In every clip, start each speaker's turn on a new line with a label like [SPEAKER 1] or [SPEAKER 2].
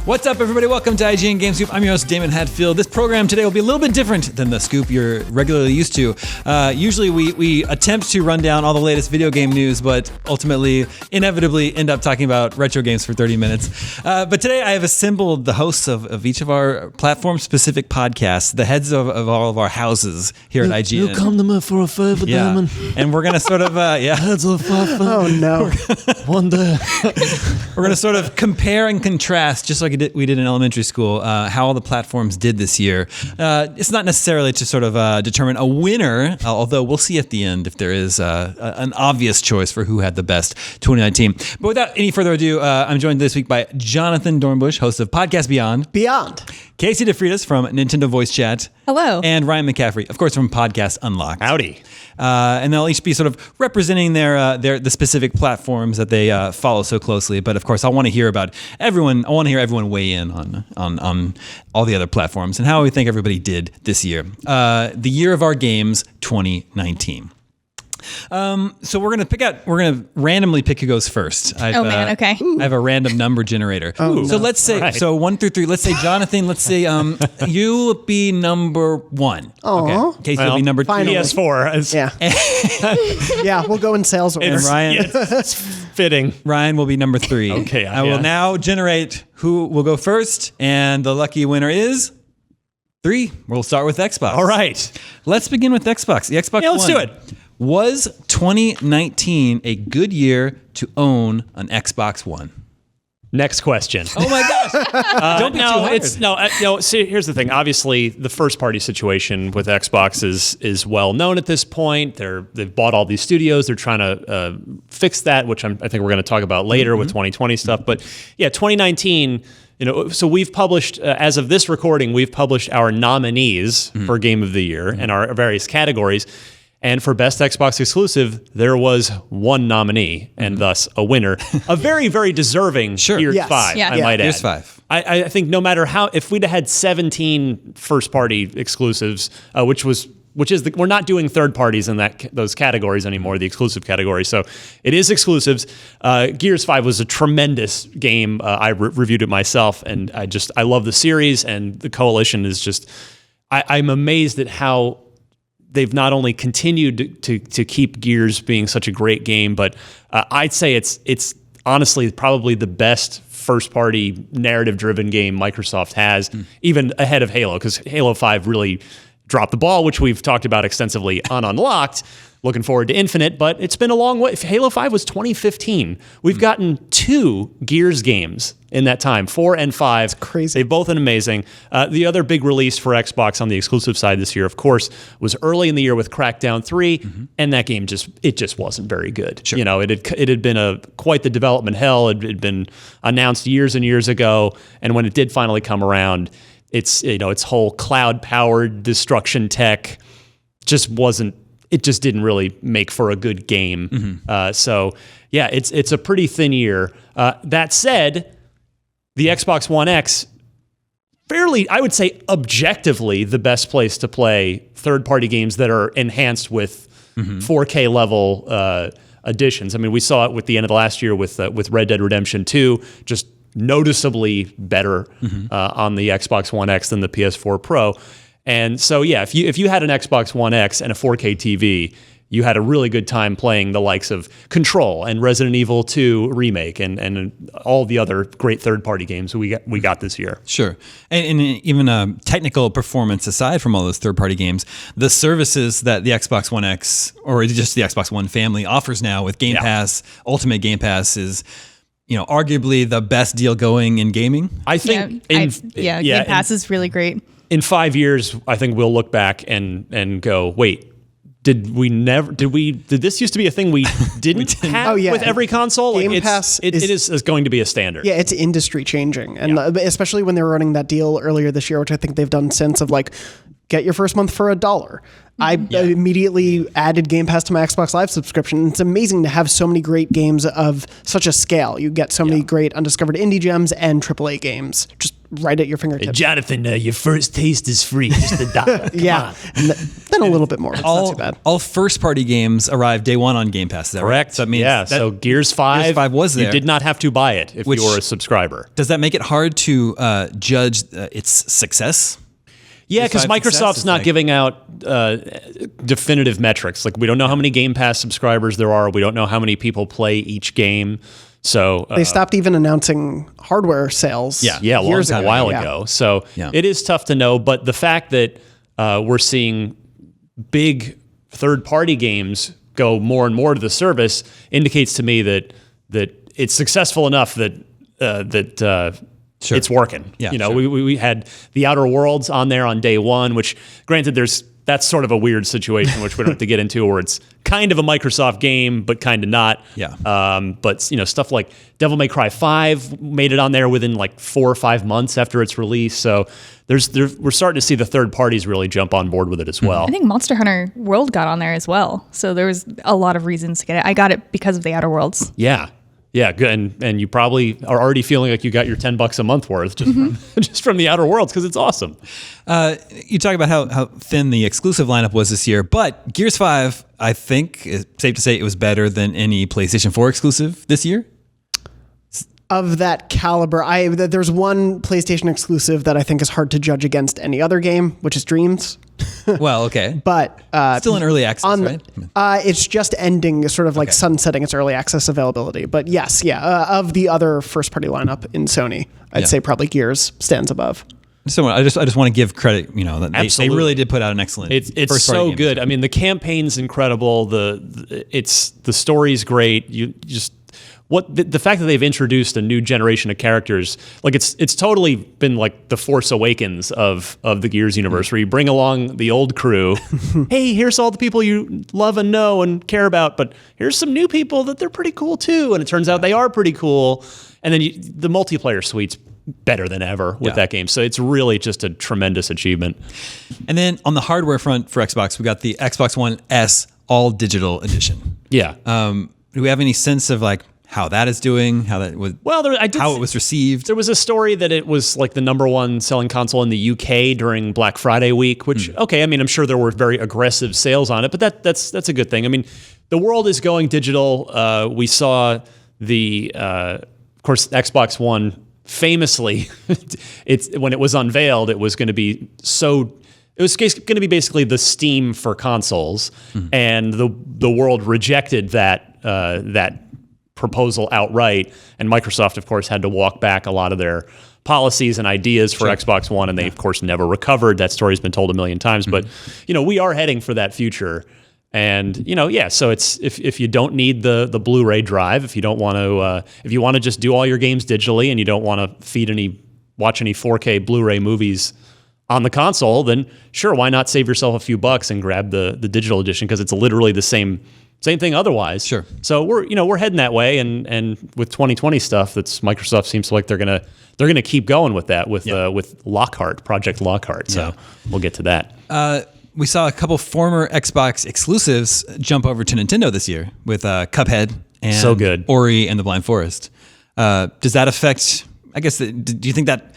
[SPEAKER 1] What's up, everybody? Welcome to IGN Game Scoop. I'm your host, Daemon Hatfield. This program today will be a little bit different than the scoop you're regularly used to. Usually we attempt to run down all the latest video game news, but ultimately, inevitably, end up talking about retro games for 30 minutes. But today I have assembled the hosts of each of our platform-specific podcasts, the heads of all of our houses here at IGN.
[SPEAKER 2] You come to me for a favor, Daemon.
[SPEAKER 1] And we're going to sort of,
[SPEAKER 2] Heads of five.
[SPEAKER 3] Oh, no.
[SPEAKER 2] One day.
[SPEAKER 1] We're going to sort of compare and contrast, just like we did in elementary school, how all the platforms did this year. It's not necessarily to sort of determine a winner, although we'll see at the end if there is an obvious choice for who had the best 2019. But without any further ado, I'm joined this week by Jonathan Dornbush, host of Podcast Beyond. Casey DeFreitas from Nintendo Voice Chat.
[SPEAKER 4] Hello.
[SPEAKER 1] And Ryan McCaffrey, of course, from Podcast Unlocked.
[SPEAKER 5] Howdy.
[SPEAKER 1] And they'll each be sort of representing the specific platforms that they follow so closely. But of course, I want to hear about everyone. I want to hear everyone weigh in on all the other platforms and how we think everybody did this year. The year of our games, 2019. So we're gonna randomly pick who goes first.
[SPEAKER 4] Okay.
[SPEAKER 1] I have a random number generator. So let's say, so 1 through 3. Let's say Jonathan. Let's say you'll be number 1. Okay. Casey will be number 2.
[SPEAKER 5] PS4.
[SPEAKER 3] Yeah. Yeah, we'll go in sales order.
[SPEAKER 1] And Ryan,
[SPEAKER 5] It's fitting.
[SPEAKER 1] Ryan will be number 3.
[SPEAKER 5] Okay,
[SPEAKER 1] I will now generate who will go first, and the lucky winner is 3. We'll start with Xbox.
[SPEAKER 5] All right.
[SPEAKER 1] Let's begin with Xbox. The Xbox
[SPEAKER 5] Let's
[SPEAKER 1] One.
[SPEAKER 5] do it.
[SPEAKER 1] Was 2019 a good year to own an Xbox One?
[SPEAKER 5] Next question.
[SPEAKER 1] Oh my gosh! Don't be too hard.
[SPEAKER 5] See, here's the thing. Obviously, the first-party situation with Xbox is well known at this point. They've bought all these studios. They're trying to fix that, which I think we're going to talk about later with 2020 stuff. But yeah, 2019. So we've published, as of this recording, we've published our nominees for Game of the Year and our various categories. And for Best Xbox Exclusive, there was one nominee and thus a winner. A very, very deserving Gears 5,
[SPEAKER 4] Yeah.
[SPEAKER 5] I might add.
[SPEAKER 1] Gears 5.
[SPEAKER 5] I think no matter how, if we'd had 17 first-party exclusives, we're not doing third parties in those categories anymore, the exclusive category. So it is exclusives. Gears 5 was a tremendous game. I reviewed it myself, and I love the series, and the Coalition is just. I'm amazed at how they've not only continued to keep Gears being such a great game, but I'd say it's honestly probably the best first-party narrative-driven game Microsoft has, even ahead of Halo, because Halo 5 really dropped the ball, which we've talked about extensively on Unlocked. Looking forward to Infinite, but it's been a long way. Halo 5 was 2015. We've gotten 2 Gears games in that time, 4 and 5.
[SPEAKER 3] That's crazy.
[SPEAKER 5] They've both been amazing. The other big release for Xbox on the exclusive side this year, of course, was early in the year with Crackdown 3, and that game just wasn't very good.
[SPEAKER 1] Sure.
[SPEAKER 5] It had been quite the development hell. It had been announced years and years ago, and when it did finally come around, its whole cloud-powered destruction tech just wasn't. It just didn't really make for a good game. So yeah, it's a pretty thin year. That said, the Xbox One X, fairly, I would say objectively, the best place to play third-party games that are enhanced with 4K level additions. I mean, we saw it with the end of the last year with Red Dead Redemption 2, just noticeably better on the Xbox One X than the PS4 Pro. And so, yeah, if you had an Xbox One X and a 4K TV, you had a really good time playing the likes of Control and Resident Evil 2 Remake and all the other great third-party games we got this year.
[SPEAKER 1] Sure. And even technical performance aside from all those third-party games, the services that the Xbox One X or just the Xbox One family offers now with Game Pass, Ultimate Game Pass is arguably the best deal going in gaming.
[SPEAKER 5] I think
[SPEAKER 4] Game Pass is really great.
[SPEAKER 5] In 5 years, I think we'll look back and go, wait, did this used to be a thing we didn't have with every console?
[SPEAKER 3] Game Pass
[SPEAKER 5] is going to be a standard.
[SPEAKER 3] Yeah, it's industry changing. And especially when they were running that deal earlier this year, which I think they've done since, of like, get your first month for $1. I immediately added Game Pass to my Xbox Live subscription. It's amazing to have so many great games of such a scale. You get so many great undiscovered indie gems and AAA games. Just right at your fingertips.
[SPEAKER 5] Jonathan, your first taste is free. Just $1.
[SPEAKER 3] Yeah, and then a little bit more. It's not too bad.
[SPEAKER 1] All first-party games arrive day one on Game Pass. Is that
[SPEAKER 5] Correct.
[SPEAKER 1] Right? So that means
[SPEAKER 5] yeah. So Gears 5,
[SPEAKER 1] was there.
[SPEAKER 5] You did not have to buy it if you were a subscriber.
[SPEAKER 1] Does that make it hard to judge its success?
[SPEAKER 5] Yeah, because Microsoft's not giving out definitive metrics. Like, we don't know how many Game Pass subscribers there are. We don't know how many people play each game. So
[SPEAKER 3] they stopped even announcing hardware sales.
[SPEAKER 5] A while ago. So it is tough to know. But the fact that we're seeing big third-party games go more and more to the service indicates to me that it's successful enough that it's working.
[SPEAKER 1] Yeah,
[SPEAKER 5] we had The Outer Worlds on there on day one, which granted that's sort of a weird situation, which we don't have to get into, where it's kind of a Microsoft game, but kind of not.
[SPEAKER 1] Yeah.
[SPEAKER 5] But stuff like Devil May Cry 5 made it on there within like 4 or 5 months after its release. So we're starting to see the third parties really jump on board with it as well.
[SPEAKER 4] I think Monster Hunter World got on there as well. So there was a lot of reasons to get it. I got it because of The Outer Worlds.
[SPEAKER 5] Yeah. Yeah, good. And you probably are already feeling like you got your $10 a month worth just from The Outer Worlds, because it's awesome.
[SPEAKER 1] You talk about how thin the exclusive lineup was this year, but Gears 5, I think it's safe to say it was better than any PlayStation 4 exclusive this year.
[SPEAKER 3] Of that caliber, there's one PlayStation exclusive that I think is hard to judge against any other game, which is Dreams.
[SPEAKER 1] Well, okay.
[SPEAKER 3] But
[SPEAKER 1] still in early access, right?
[SPEAKER 3] It's just ending, sort of like sunsetting its early access availability. But yes, of the other first-party lineup in Sony, I'd say probably Gears stands above.
[SPEAKER 1] So I just want to give credit, that they really did put out an excellent.
[SPEAKER 5] It's so good. I mean, the campaign's incredible. The story's great. The fact that they've introduced a new generation of characters, like it's totally been like the Force Awakens of the Gears universe, where you bring along the old crew. Hey, here's all the people you love and know and care about, but here's some new people that they're pretty cool too. And it turns out they are pretty cool. And then the multiplayer suite's better than ever with that game. So it's really just a tremendous achievement.
[SPEAKER 1] And then on the hardware front for Xbox, we got the Xbox One S all digital edition.
[SPEAKER 5] Yeah.
[SPEAKER 1] Do we have any sense of like how that is doing, how that was, how it was received?
[SPEAKER 5] There was a story that it was like the #1 selling console in the UK during Black Friday week, which, okay, I mean, I'm sure there were very aggressive sales on it, but that's a good thing. I mean, the world is going digital. We saw of course, Xbox One famously, when it was unveiled, it was going to be it was going to be basically the Steam for consoles, and the world rejected that proposal outright, and Microsoft, of course, had to walk back a lot of their policies and ideas for Xbox One, and they, of course, never recovered. That story's been told a million times, but we are heading for that future. And so it's if you don't need the Blu-ray drive, if you don't want to, if you want to just do all your games digitally, and you don't want to watch any 4K Blu-ray movies on the console, then sure, why not save yourself a few bucks and grab the digital edition, because it's literally the same thing otherwise.
[SPEAKER 1] Sure.
[SPEAKER 5] So we're heading that way, and with 2020 stuff, Microsoft seems like they're gonna keep going with that with Lockhart, Project Lockhart. So we'll get to that.
[SPEAKER 1] We saw a couple former Xbox exclusives jump over to Nintendo this year with Cuphead and
[SPEAKER 5] so good.
[SPEAKER 1] Ori and the Blind Forest. Does that affect? I guess. Do you think that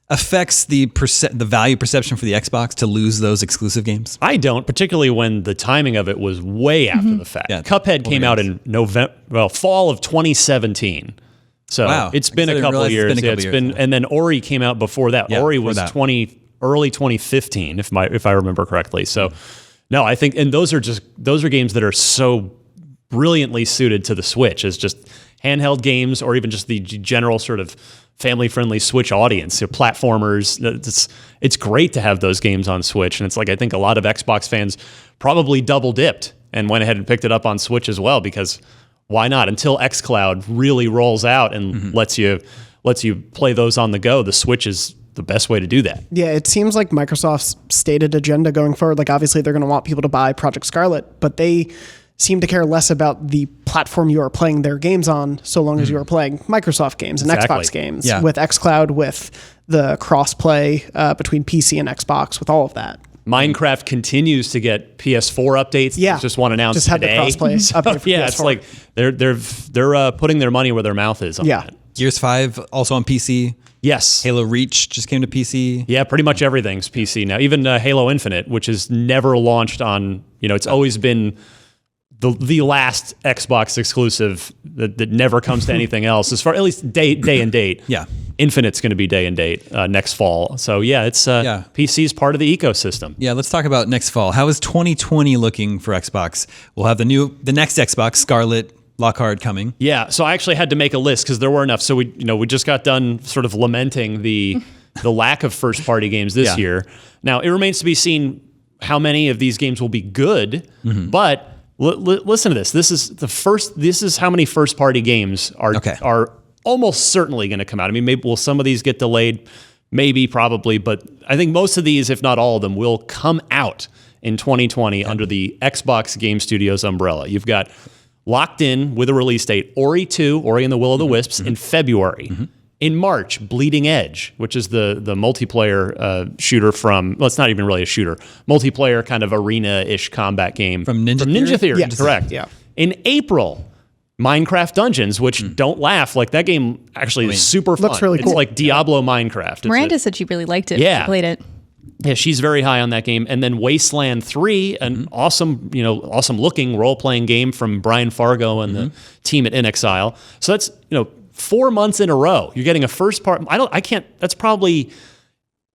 [SPEAKER 1] affects the value perception for the Xbox to lose those exclusive games?
[SPEAKER 5] I don't, particularly when the timing of it was way after the fact. Yeah, Cuphead came out in fall of 2017. So it's been a couple of years. And then Ori came out before that.
[SPEAKER 1] Yeah,
[SPEAKER 5] Ori was early 2015, if I remember correctly. So no, I think, and those are games that are so brilliantly suited to the Switch as just handheld games, or even just the general sort of family-friendly Switch audience, platformers. It's great to have those games on Switch, and it's like I think a lot of Xbox fans probably double-dipped and went ahead and picked it up on Switch as well, because why not? Until xCloud really rolls out and lets you play those on the go, the Switch is the best way to do that.
[SPEAKER 3] Yeah, it seems like Microsoft's stated agenda going forward, like obviously they're going to want people to buy Project Scarlet, but they seem to care less about the platform you are playing their games on, so long as you are playing Microsoft games and Xbox games.
[SPEAKER 1] Yeah.
[SPEAKER 3] With xCloud, with the cross-play between PC and Xbox, with all of that.
[SPEAKER 5] Minecraft continues to get PS4 updates.
[SPEAKER 3] Yeah,
[SPEAKER 5] just one announced
[SPEAKER 3] just had
[SPEAKER 5] today.
[SPEAKER 3] the cross-play update for PS4.
[SPEAKER 5] It's like they're putting their money where their mouth is on that.
[SPEAKER 1] Gears 5 also on PC.
[SPEAKER 5] Yes.
[SPEAKER 1] Halo Reach just came to PC.
[SPEAKER 5] Yeah, pretty much everything's PC now. Even Halo Infinite, which is never launched on, it's always been the last Xbox exclusive that never comes to anything else, as far at least day and date.
[SPEAKER 1] Yeah.
[SPEAKER 5] Infinite's going to be day and date next fall. So yeah, it's PC's part of the ecosystem.
[SPEAKER 1] Yeah, let's talk about next fall. How is 2020 looking for Xbox? We'll have the next Xbox, Scarlet, Lockhart coming.
[SPEAKER 5] Yeah, so I actually had to make a list because there were enough. So we just got done sort of lamenting the lack of first party games this year. Now it remains to be seen how many of these games will be good. But listen to this. This is how many first party games are almost certainly going to come out. I mean, maybe will some of these get delayed? Maybe, probably, but I think most of these, if not all of them, will come out in 2020 under the Xbox Game Studios umbrella. You've got locked in with a release date, Ori 2, Ori and the Will of the Wisps, in February. In March, Bleeding Edge, which is the multiplayer shooter from, well, it's not even really a shooter, multiplayer kind of arena-ish combat game.
[SPEAKER 1] From Ninja
[SPEAKER 5] Theory,
[SPEAKER 3] Yes.
[SPEAKER 5] correct.
[SPEAKER 3] Yeah.
[SPEAKER 5] In April, Minecraft Dungeons, which don't laugh, like that game actually is super fun.
[SPEAKER 3] looks really
[SPEAKER 5] It's
[SPEAKER 3] cool.
[SPEAKER 5] like Diablo Minecraft. It's
[SPEAKER 4] Miranda said she really liked it.
[SPEAKER 5] Yeah.
[SPEAKER 4] She played it.
[SPEAKER 5] Yeah, she's very high on that game. And then Wasteland 3, an awesome looking role-playing game from Brian Fargo and the team at In Exile. So that's, 4 months in a row. You're getting a first part. That's probably,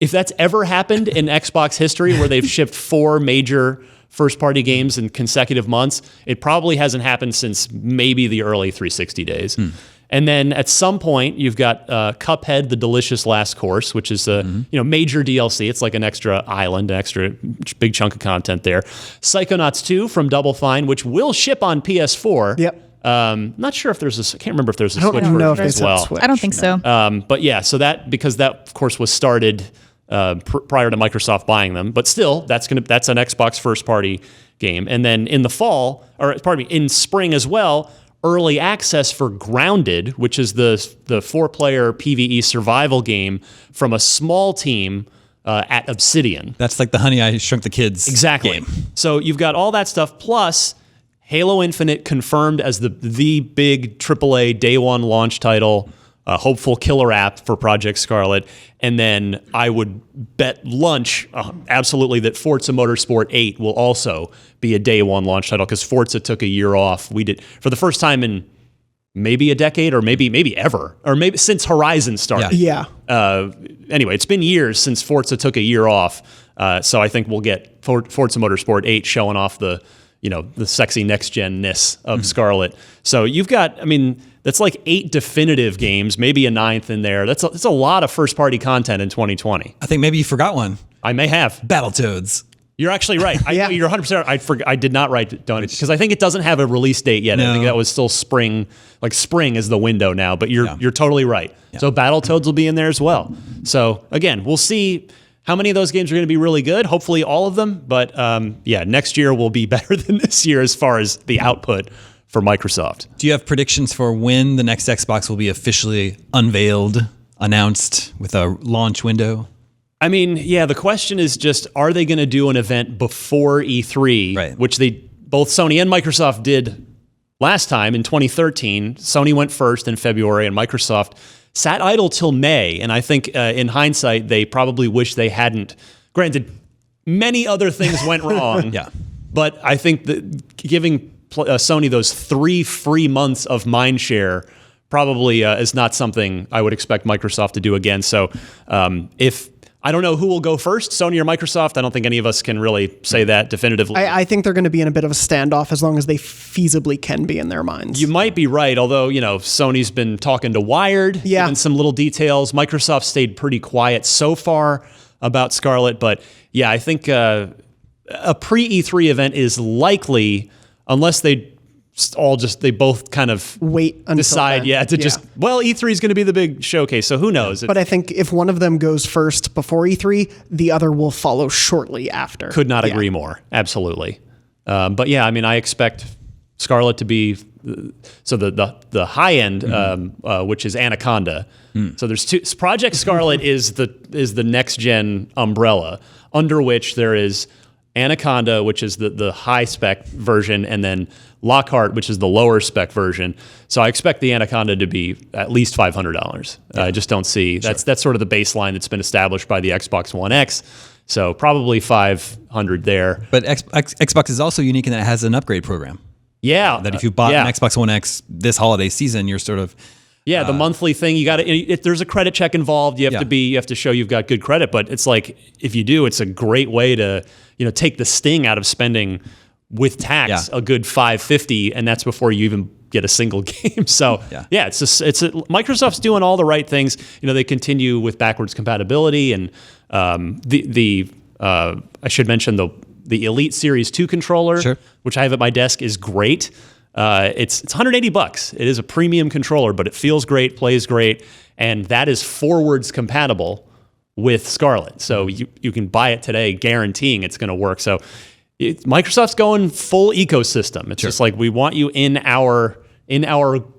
[SPEAKER 5] if that's ever happened in Xbox history where they've shipped 4 major first-party games in consecutive months, it probably hasn't happened since maybe the early 360 days. And then at some point, you've got Cuphead: The Delicious Last Course, which is a major DLC. It's like an extra island, an extra big chunk of content there. Psychonauts 2 from Double Fine, which will ship on PS4.
[SPEAKER 3] Yep.
[SPEAKER 5] Not sure if I can't remember if there's a
[SPEAKER 3] I don't
[SPEAKER 5] Switch
[SPEAKER 3] know
[SPEAKER 5] version
[SPEAKER 3] if they
[SPEAKER 5] as
[SPEAKER 3] said
[SPEAKER 5] well.
[SPEAKER 3] Switch.
[SPEAKER 4] I don't think so.
[SPEAKER 5] But yeah, so because that of course was started prior to Microsoft buying them, but still that's an Xbox first party game. And then in the fall, in spring as well, early access for Grounded, which is the 4-player PvE survival game from a small team at Obsidian.
[SPEAKER 1] That's like the Honey I Shrunk the Kids
[SPEAKER 5] Exactly.
[SPEAKER 1] game.
[SPEAKER 5] So you've got all that stuff, plus Halo Infinite confirmed as the big AAA day one launch title, a hopeful killer app for Project Scarlet. And then I would bet lunch, absolutely, that Forza Motorsport 8 will also be a day one launch title because Forza took a year off. We did, for the first time in maybe a decade or maybe ever, or maybe since Horizon started.
[SPEAKER 3] Yeah.
[SPEAKER 5] Anyway, it's been years since Forza took a year off. So I think we'll get Forza Motorsport 8 showing off the sexy next-gen-ness of Scarlet. So you've got, that's like 8 definitive games, maybe a 9th in there. That's a lot of first-party content in 2020.
[SPEAKER 1] I think maybe you forgot one.
[SPEAKER 5] I may have.
[SPEAKER 1] Battletoads.
[SPEAKER 5] You're actually right.
[SPEAKER 3] Yeah.
[SPEAKER 5] You're 100%. I did not write it down because I think it doesn't have a release date yet.
[SPEAKER 1] No.
[SPEAKER 5] I think that was still spring. Like spring is the window now. But you're totally right. Yeah. So Battletoads will be in there as well. So again, we'll see how many of those games are going to be really good. Hopefully all of them. But next year will be better than this year as far as the output for Microsoft.
[SPEAKER 1] Do you have predictions for when the next Xbox will be officially unveiled, announced with a launch window?
[SPEAKER 5] The question is just, are they going to do an event before E3,
[SPEAKER 1] right,
[SPEAKER 5] which both Sony and Microsoft did last time in 2013. Sony went first in February, and Microsoft sat idle till May. And I think in hindsight, they probably wish they hadn't. Granted, many other things went wrong.
[SPEAKER 1] Yeah.
[SPEAKER 5] But I think that giving Sony those 3 free months of mindshare probably is not something I would expect Microsoft to do again. So I don't know who will go first, Sony or Microsoft. I don't think any of us can really say that definitively.
[SPEAKER 3] I think they're going to be in a bit of a standoff as long as they feasibly can be in their minds.
[SPEAKER 5] You might be right, although, Sony's been talking to Wired, giving some little details. Microsoft stayed pretty quiet so far about Scarlet, but yeah, I think a pre-E3 event is likely, unless they both kind of
[SPEAKER 3] wait until
[SPEAKER 5] decide,
[SPEAKER 3] then.
[SPEAKER 5] E3 is going to be the big showcase, so who knows?
[SPEAKER 3] But I think if one of them goes first before E3, the other will follow shortly after.
[SPEAKER 5] Could not agree more. Absolutely. But yeah, I expect Scarlet to be the high end, which is Anaconda. So there's 2. Project Scarlet is the next gen umbrella under which there is Anaconda, which is the high spec version, and then Lockhart, which is the lower spec version. So I expect the Anaconda to be at least $500. I just don't see that's sort of the baseline that's been established by the Xbox One X. So probably 500 there.
[SPEAKER 1] But Xbox is also unique in that it has an upgrade program.
[SPEAKER 5] Yeah,
[SPEAKER 1] That if you bought an Xbox One X this holiday season, you're sort of
[SPEAKER 5] the monthly thing. You got to. If there's a credit check involved, you have to show you've got good credit. But it's like if you do, it's a great way to take the sting out of spending with tax a good $550, and that's before you even get a single game. So Microsoft's doing all the right things. They continue with backwards compatibility, and I should mention the Elite Series 2 controller, which I have at my desk, is great. It's $180. It is a premium controller, but it feels great, plays great, and that is forwards compatible with Scarlet. So you can buy it today, guaranteeing it's going to work. So Microsoft's going full ecosystem. It's just like, we want you in our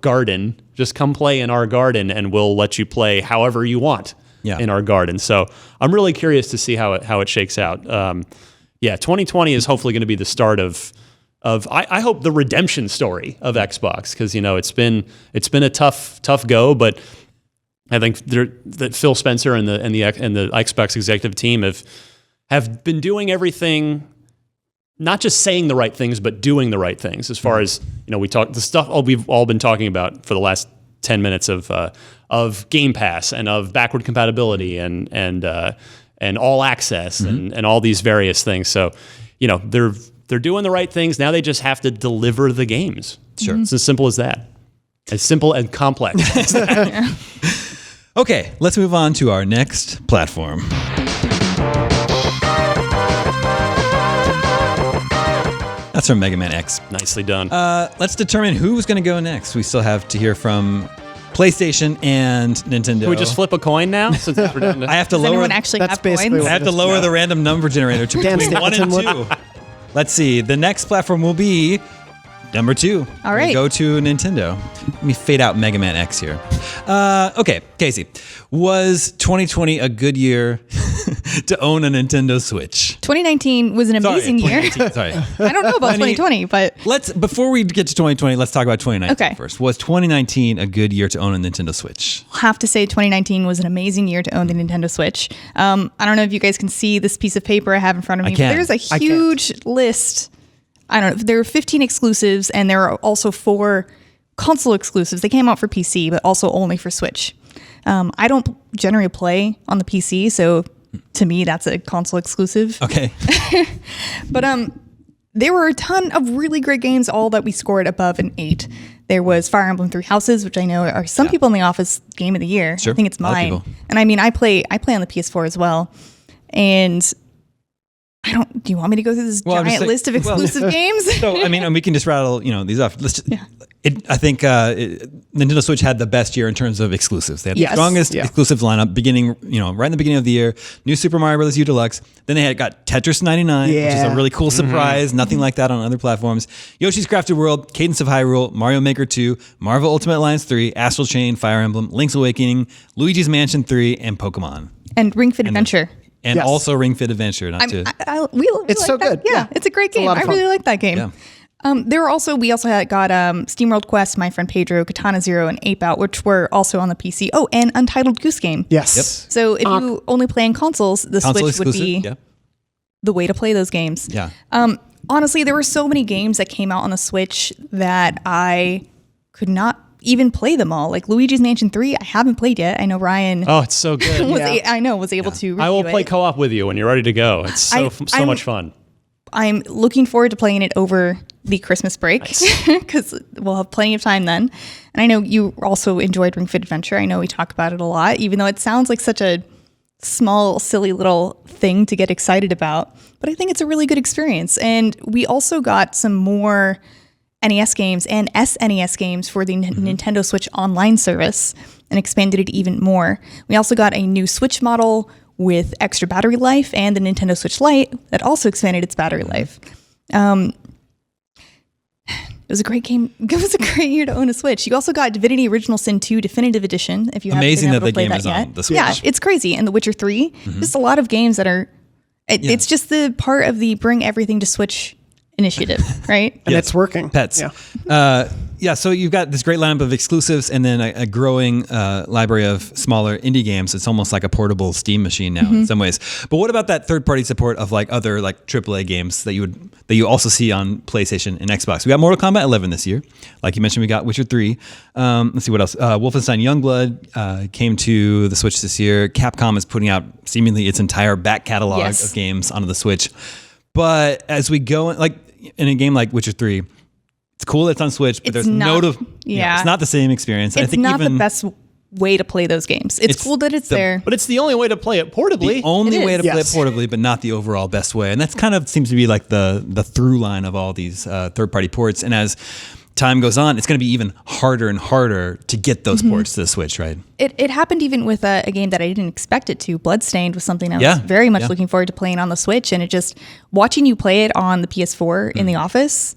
[SPEAKER 5] garden. Just come play in our garden, and we'll let you play however you want in our garden. So I'm really curious to see how it shakes out. 2020 is hopefully going to be the start of I hope the redemption story of Xbox, because it's been a tough go, but I think that Phil Spencer and the Xbox executive team have been doing everything, not just saying the right things, but doing the right things. As far as we talk the stuff we've all been talking about for the last 10 minutes of Game Pass and of backward compatibility and all access and all these various things. So they're doing the right things. Now they just have to deliver the games.
[SPEAKER 1] Sure.
[SPEAKER 5] It's as simple as that. As simple and complex.
[SPEAKER 1] Okay, let's move on to our next platform. That's from Mega Man X.
[SPEAKER 5] Nicely done.
[SPEAKER 1] Let's determine who's going to go next. We still have to hear from PlayStation and Nintendo.
[SPEAKER 5] Can we just flip a coin now? Since we're done
[SPEAKER 1] I have to
[SPEAKER 4] Does
[SPEAKER 1] lower.
[SPEAKER 4] anyone actually
[SPEAKER 3] That's
[SPEAKER 4] have
[SPEAKER 3] basically
[SPEAKER 4] coins?
[SPEAKER 3] what
[SPEAKER 1] I have to lower the random number generator to
[SPEAKER 3] Dan
[SPEAKER 1] between 1 and
[SPEAKER 3] Stapleton
[SPEAKER 1] 2. Let's see. The next platform will be number 2.
[SPEAKER 4] All right.
[SPEAKER 1] We go to Nintendo. Let me fade out Mega Man X here. Okay, Casey. Was 2020 a good year to own a Nintendo Switch?
[SPEAKER 4] 2019 was an amazing year.
[SPEAKER 1] 2019, sorry.
[SPEAKER 4] I don't know about 2020, but
[SPEAKER 1] Before we get to 2020, let's talk about 2019
[SPEAKER 4] Okay.
[SPEAKER 1] first. Was 2019 a good year to own a Nintendo Switch?
[SPEAKER 4] I'll have to say 2019 was an amazing year to own the Nintendo Switch. I don't know if you guys can see this piece of paper I have in front of me, but
[SPEAKER 1] can.
[SPEAKER 4] there's a huge list. I don't know. There are 15 exclusives, and there are also 4 console exclusives. They came out for PC, but also only for Switch. I don't generally play on the PC, so to me, that's a console exclusive.
[SPEAKER 1] Okay.
[SPEAKER 4] But there were a ton of really great games, all that we scored above an 8. There was Fire Emblem Three Houses, which I know are some people in the office game of the year.
[SPEAKER 1] Sure.
[SPEAKER 4] I think it's
[SPEAKER 1] A lot of
[SPEAKER 4] mine.
[SPEAKER 1] people.
[SPEAKER 4] And I mean, I play on the PS4 as well. And do you want me to go through this
[SPEAKER 1] Well, I'm just
[SPEAKER 4] giant list of exclusive games?
[SPEAKER 1] So, I mean, and we can just rattle, these off. Let's just, I think Nintendo Switch had the best year in terms of exclusives. They had the
[SPEAKER 3] Yes.
[SPEAKER 1] strongest
[SPEAKER 3] Yeah.
[SPEAKER 1] exclusive lineup beginning, right in the beginning of the year. New Super Mario Bros. U Deluxe. Then they got Tetris 99, which is a
[SPEAKER 3] Yeah.
[SPEAKER 1] really cool surprise. Nothing like that on other platforms. Yoshi's Crafted World, Cadence of Hyrule, Mario Maker 2, Marvel Ultimate Alliance 3, Astral Chain, Fire Emblem, Link's Awakening, Luigi's Mansion 3, and Pokemon.
[SPEAKER 4] And Ring Fit Adventure.
[SPEAKER 1] And
[SPEAKER 3] Yes.
[SPEAKER 1] also Ring Fit Adventure, not to...
[SPEAKER 4] We
[SPEAKER 3] It's
[SPEAKER 4] like
[SPEAKER 3] so
[SPEAKER 4] that.
[SPEAKER 3] good.
[SPEAKER 4] Yeah,
[SPEAKER 3] Yeah.
[SPEAKER 4] it's a great
[SPEAKER 3] It's a
[SPEAKER 4] game.
[SPEAKER 3] lot of
[SPEAKER 4] I really
[SPEAKER 3] fun.
[SPEAKER 4] like that game.
[SPEAKER 1] Yeah.
[SPEAKER 4] We also got SteamWorld Quest, My Friend Pedro, Katana Zero, and Ape Out, which were also on the PC. Oh, and Untitled Goose Game.
[SPEAKER 3] Yes.
[SPEAKER 1] Yep.
[SPEAKER 4] So if you only play on consoles, the
[SPEAKER 1] console
[SPEAKER 4] Switch would
[SPEAKER 1] exclusive.
[SPEAKER 4] be the way to play those games.
[SPEAKER 1] Yeah.
[SPEAKER 4] Honestly, there were so many games that came out on the Switch that I could not even play them all. Like Luigi's Mansion 3, I haven't played yet. I know Ryan
[SPEAKER 5] Oh, it's so good.
[SPEAKER 4] was
[SPEAKER 3] Yeah.
[SPEAKER 4] was able to review
[SPEAKER 5] I will play
[SPEAKER 4] it.
[SPEAKER 5] co-op with you when you're ready to go. It's so
[SPEAKER 4] I'm-
[SPEAKER 5] much fun.
[SPEAKER 4] I'm looking forward to playing it over the Christmas break because we'll have plenty of time then. And I know you also enjoyed Ring Fit Adventure. I know we talk about it a lot, even though it sounds like such a small, silly little thing to get excited about. But I think it's a really good experience. And we also got some more NES games and SNES games for the Nintendo Switch Online service and expanded it even more. We also got a new Switch model with extra battery life and the Nintendo Switch Lite that also expanded its battery life. It was a great game. It was a great year to own a Switch. You also got Divinity Original Sin 2 Definitive Edition. If you
[SPEAKER 1] Amazing
[SPEAKER 4] haven't been able
[SPEAKER 1] that
[SPEAKER 4] to play
[SPEAKER 1] the game
[SPEAKER 4] that
[SPEAKER 1] is
[SPEAKER 4] yet.
[SPEAKER 1] on the Switch.
[SPEAKER 4] Yeah, it's crazy. And The Witcher 3. Just a lot of games that are. It's just the part of the bring everything to Switch initiative, right?
[SPEAKER 3] And it's working.
[SPEAKER 1] Pets.
[SPEAKER 3] Yeah.
[SPEAKER 1] So you've got this great lineup of exclusives and then a growing library of smaller indie games. It's almost like a portable Steam machine now in some ways. But what about that third-party support of like other like AAA games that you also see on PlayStation and Xbox? We got Mortal Kombat 11 this year. Like you mentioned, we got Witcher 3. Let's see what else. Wolfenstein Youngblood came to the Switch this year. Capcom is putting out seemingly its entire back catalog of games onto the Switch. But as we go, like in a game like Witcher 3, it's cool that it's on Switch, but there's it's not the same experience.
[SPEAKER 4] It's
[SPEAKER 1] I think
[SPEAKER 4] not the best way to play those games. It's cool that it's there.
[SPEAKER 5] But it's the only way to play it portably.
[SPEAKER 1] The only way to play it portably, but not the overall best way. And that's kind of seems to be like the through line of all these third-party ports. And as time goes on, it's going to be even harder and harder to get those ports to the Switch, right?
[SPEAKER 4] It happened even with a game that I didn't expect it to. Bloodstained was something I was very much looking forward to playing on the Switch. And it just, watching you play it on the PS4 in the office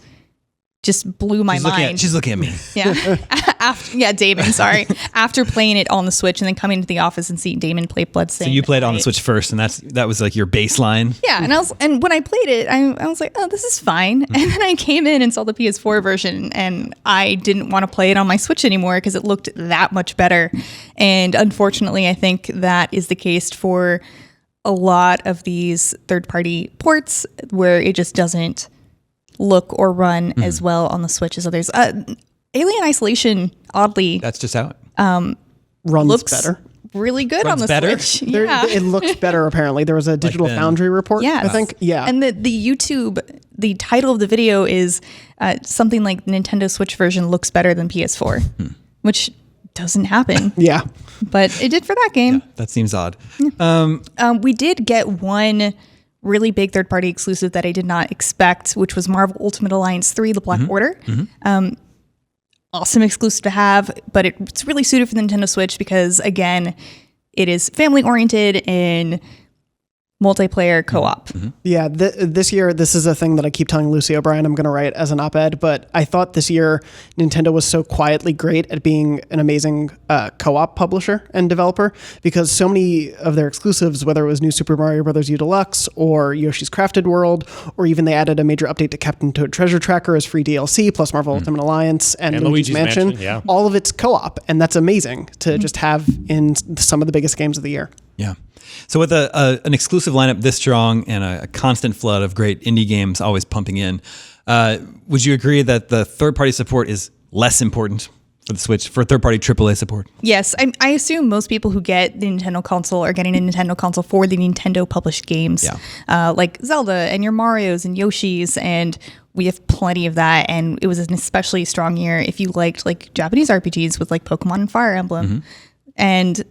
[SPEAKER 4] just blew my mind.
[SPEAKER 1] She's looking at me.
[SPEAKER 4] Yeah. Daemon, sorry. After playing it on the Switch and then coming into the office and seeing Daemon play Bloodstained.
[SPEAKER 1] So you played on the Switch first, and that was like your baseline?
[SPEAKER 4] Yeah, and when I played it, I was like, oh, this is fine. And then I came in and saw the PS4 version, and I didn't want to play it on my Switch anymore because it looked that much better. And unfortunately, I think that is the case for a lot of these third-party ports where it just doesn't look or run as well on the Switch as others. Alien Isolation, oddly,
[SPEAKER 1] that's just out.
[SPEAKER 3] Runs
[SPEAKER 4] looks
[SPEAKER 3] better.
[SPEAKER 4] Really good on the Switch.
[SPEAKER 3] It looks better, apparently. There was a Digital Foundry report, I think. Yeah.
[SPEAKER 4] And the YouTube, the title of the video is something like Nintendo Switch version looks better than PS4, which doesn't happen.
[SPEAKER 3] Yeah.
[SPEAKER 4] But it did for that game.
[SPEAKER 1] Yeah, that seems odd.
[SPEAKER 4] We did get one really big third-party exclusive that I did not expect, which was Marvel Ultimate Alliance 3, The Black Order. Awesome exclusive to have, but it's really suited for the Nintendo Switch because, again, it is family-oriented and multiplayer co-op.
[SPEAKER 3] Yeah, this year, this is a thing that I keep telling Lucy O'Brien I'm going to write as an op-ed, but I thought this year Nintendo was so quietly great at being an amazing co-op publisher and developer because so many of their exclusives, whether it was New Super Mario Bros. U Deluxe or Yoshi's Crafted World, or even they added a major update to Captain Toad Treasure Tracker as free DLC, plus Marvel Ultimate Alliance and Luigi's Mansion. All of it's co-op, and that's amazing to just have in some of the biggest games of the year.
[SPEAKER 1] Yeah. So with an exclusive lineup this strong and a constant flood of great indie games always pumping in, would you agree that the third-party support is less important for the Switch, for third-party AAA support?
[SPEAKER 4] Yes. I assume most people who get the Nintendo console are getting a Nintendo console for the Nintendo-published games, like Zelda and your Marios and Yoshis, and we have plenty of that, and it was an especially strong year if you liked like Japanese RPGs with like Pokemon and Fire Emblem. And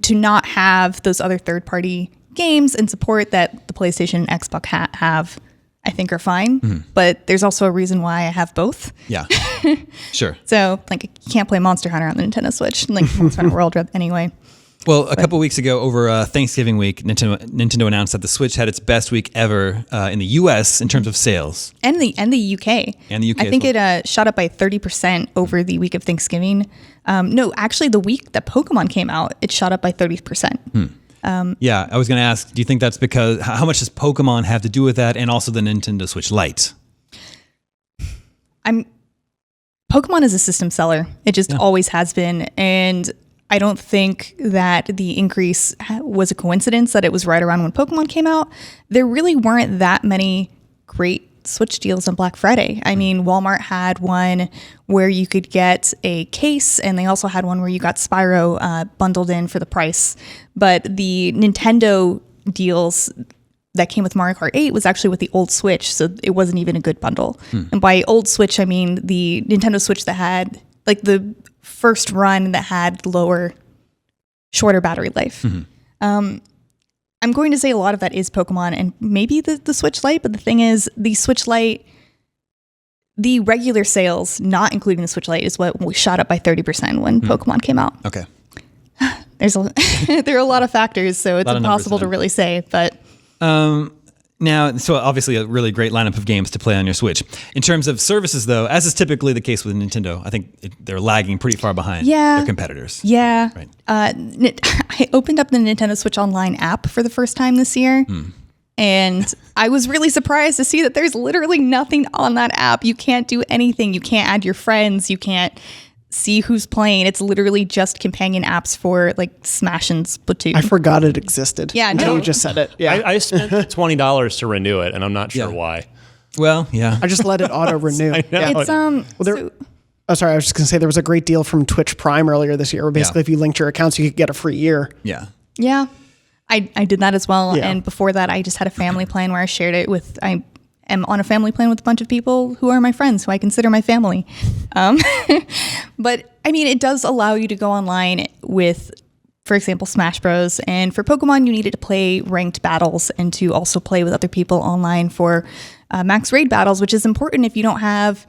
[SPEAKER 4] to not have those other third-party games and support that the PlayStation and Xbox have, I think are fine. But there's also a reason why I have both.
[SPEAKER 1] Yeah, sure.
[SPEAKER 4] So like, you can't play Monster Hunter on the Nintendo Switch, like Monster Hunter World anyway.
[SPEAKER 1] Well, a couple weeks ago, over Thanksgiving week, Nintendo announced that the Switch had its best week ever in the U.S. in terms of sales,
[SPEAKER 4] and the UK.
[SPEAKER 1] And the UK,
[SPEAKER 4] I think it shot up by 30% over the week of Thanksgiving. No, actually, the week that Pokemon came out, it shot up by 30%.
[SPEAKER 1] Yeah, I was going to ask, do you think that's because how much does Pokemon have to do with that, and also the Nintendo Switch Lite?
[SPEAKER 4] Pokemon is a system seller. It just always has been, and I don't think that the increase was a coincidence that it was right around when Pokemon came out. There really weren't that many great Switch deals on Black Friday. I mean, Walmart had one where you could get a case, and they also had one where you got Spyro bundled in for the price. But the Nintendo deals that came with Mario Kart 8 was actually with the old Switch, so it wasn't even a good bundle. And by old Switch, I mean the Nintendo Switch that had like the first run that had shorter battery life. I'm going to say a lot of that is Pokemon and maybe the Switch Lite, but the thing is, the Switch Lite, the regular sales, not including the Switch Lite, is what we shot up by 30% when Pokemon came out.
[SPEAKER 1] Okay.
[SPEAKER 4] There are a lot of factors, so it's impossible to really say, but...
[SPEAKER 1] Now, so obviously a really great lineup of games to play on your Switch. In terms of services, though, as is typically the case with Nintendo, I think they're lagging pretty far behind their competitors.
[SPEAKER 4] Yeah.
[SPEAKER 1] Right.
[SPEAKER 4] I opened up the Nintendo Switch Online app for the first time this year. And I was really surprised to see that there's literally nothing on that app. You can't do anything. You can't add your friends. You can't see who's playing. It's literally just companion apps for like Smash and Splatoon.
[SPEAKER 3] I forgot it existed.
[SPEAKER 4] Yeah,
[SPEAKER 3] until
[SPEAKER 4] no.
[SPEAKER 3] you just said it. Yeah,
[SPEAKER 5] I spent $20 to renew it, and I'm not sure
[SPEAKER 1] Yeah.
[SPEAKER 5] why.
[SPEAKER 1] Well, yeah.
[SPEAKER 3] I just let it auto renew.
[SPEAKER 5] I know.
[SPEAKER 3] Yeah.
[SPEAKER 4] It's
[SPEAKER 3] Oh, sorry. I was just going to say there was a great deal from Twitch Prime earlier this year where basically if you linked your accounts, you could get a free year.
[SPEAKER 1] Yeah.
[SPEAKER 4] yeah. I did that as well.
[SPEAKER 3] Yeah.
[SPEAKER 4] And before that, I just had a family plan where I shared it with, I am on a family plan with a bunch of people who are my friends, who I consider my family. But I mean, it does allow you to go online with, for example, Smash Bros. And for Pokemon, you needed to play ranked battles and to also play with other people online for max raid battles, which is important if you don't have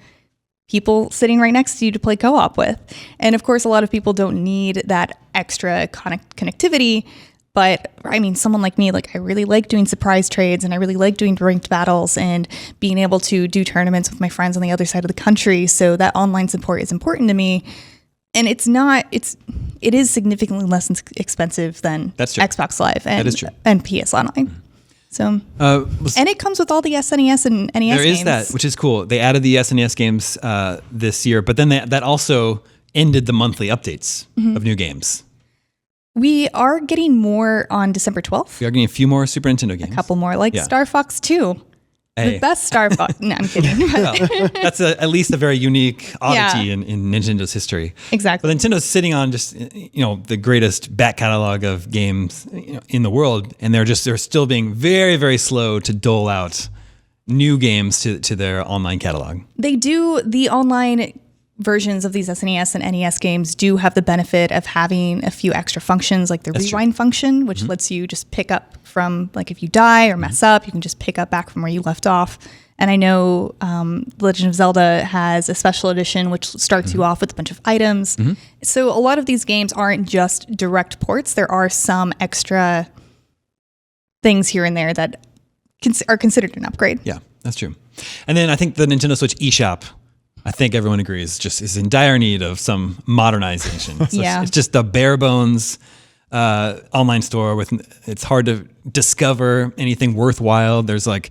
[SPEAKER 4] people sitting right next to you to play co-op with. And of course, a lot of people don't need that extra connectivity. But I mean, someone like me, like I really like doing surprise trades and I really like doing ranked battles and being able to do tournaments with my friends on the other side of the country. So that online support is important to me. And it is significantly less expensive than
[SPEAKER 1] That's true.
[SPEAKER 4] Xbox Live and,
[SPEAKER 1] That is true.
[SPEAKER 4] and PS Online. So, and it comes with all the SNES and NES
[SPEAKER 1] There
[SPEAKER 4] games.
[SPEAKER 1] is that, which is cool. They added the SNES games this year, but then that also ended the monthly updates of new games.
[SPEAKER 4] We are getting more on December 12th.
[SPEAKER 1] We are getting a few more Super Nintendo games.
[SPEAKER 4] A couple more, like
[SPEAKER 1] Yeah.
[SPEAKER 4] Star Fox 2.
[SPEAKER 1] Hey.
[SPEAKER 4] The best Star Fox. No, I'm kidding.
[SPEAKER 1] Well, that's at least a very unique oddity
[SPEAKER 4] Yeah.
[SPEAKER 1] in Nintendo's history.
[SPEAKER 4] Exactly.
[SPEAKER 1] But Nintendo's sitting on just the greatest back catalog of games in the world, and they're still being very, very slow to dole out new games to their online catalog.
[SPEAKER 4] They do, the online versions of these SNES and NES games do have the benefit of having a few extra functions, like the rewind function, which lets you just pick up from, like if you die or mess up, you can just pick up back from where you left off. And I know Legend of Zelda has a special edition, which starts you off with a bunch of items. So a lot of these games aren't just direct ports. There are some extra things here and there that are considered an upgrade.
[SPEAKER 1] Yeah, that's true. And then I think the Nintendo Switch eShop, I think everyone agrees, is in dire need of some modernization. So
[SPEAKER 4] Yeah.
[SPEAKER 1] it's just the bare bones online store it's hard to discover anything worthwhile. There's like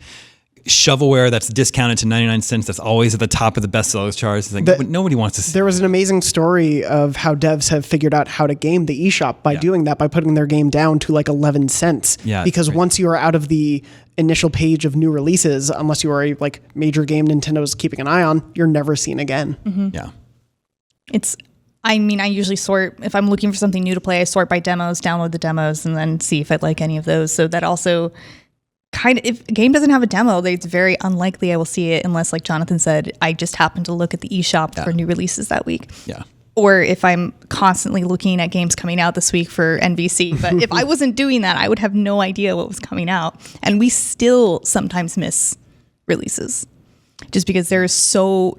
[SPEAKER 1] shovelware that's discounted to 99 cents. That's always at the top of the bestsellers charts. It's like nobody wants to see.
[SPEAKER 3] There was an amazing story of how devs have figured out how to game the eShop by doing that, by putting their game down to like 11 cents.
[SPEAKER 1] Yeah,
[SPEAKER 3] because
[SPEAKER 1] right.
[SPEAKER 3] once you are out of the initial page of new releases, unless you are a like major game Nintendo's keeping an eye on, you're never seen again.
[SPEAKER 1] Yeah.
[SPEAKER 4] I usually sort, if I'm looking for something new to play, I sort by demos, download the demos, and then see if I like any of those. So that also if a game doesn't have a demo, it's very unlikely I will see it unless, like Jonathan said, I just happen to look at the eShop for new releases that week.
[SPEAKER 1] Yeah.
[SPEAKER 4] Or if I'm constantly looking at games coming out this week for NVC. But if I wasn't doing that, I would have no idea what was coming out. And we still sometimes miss releases just because there are so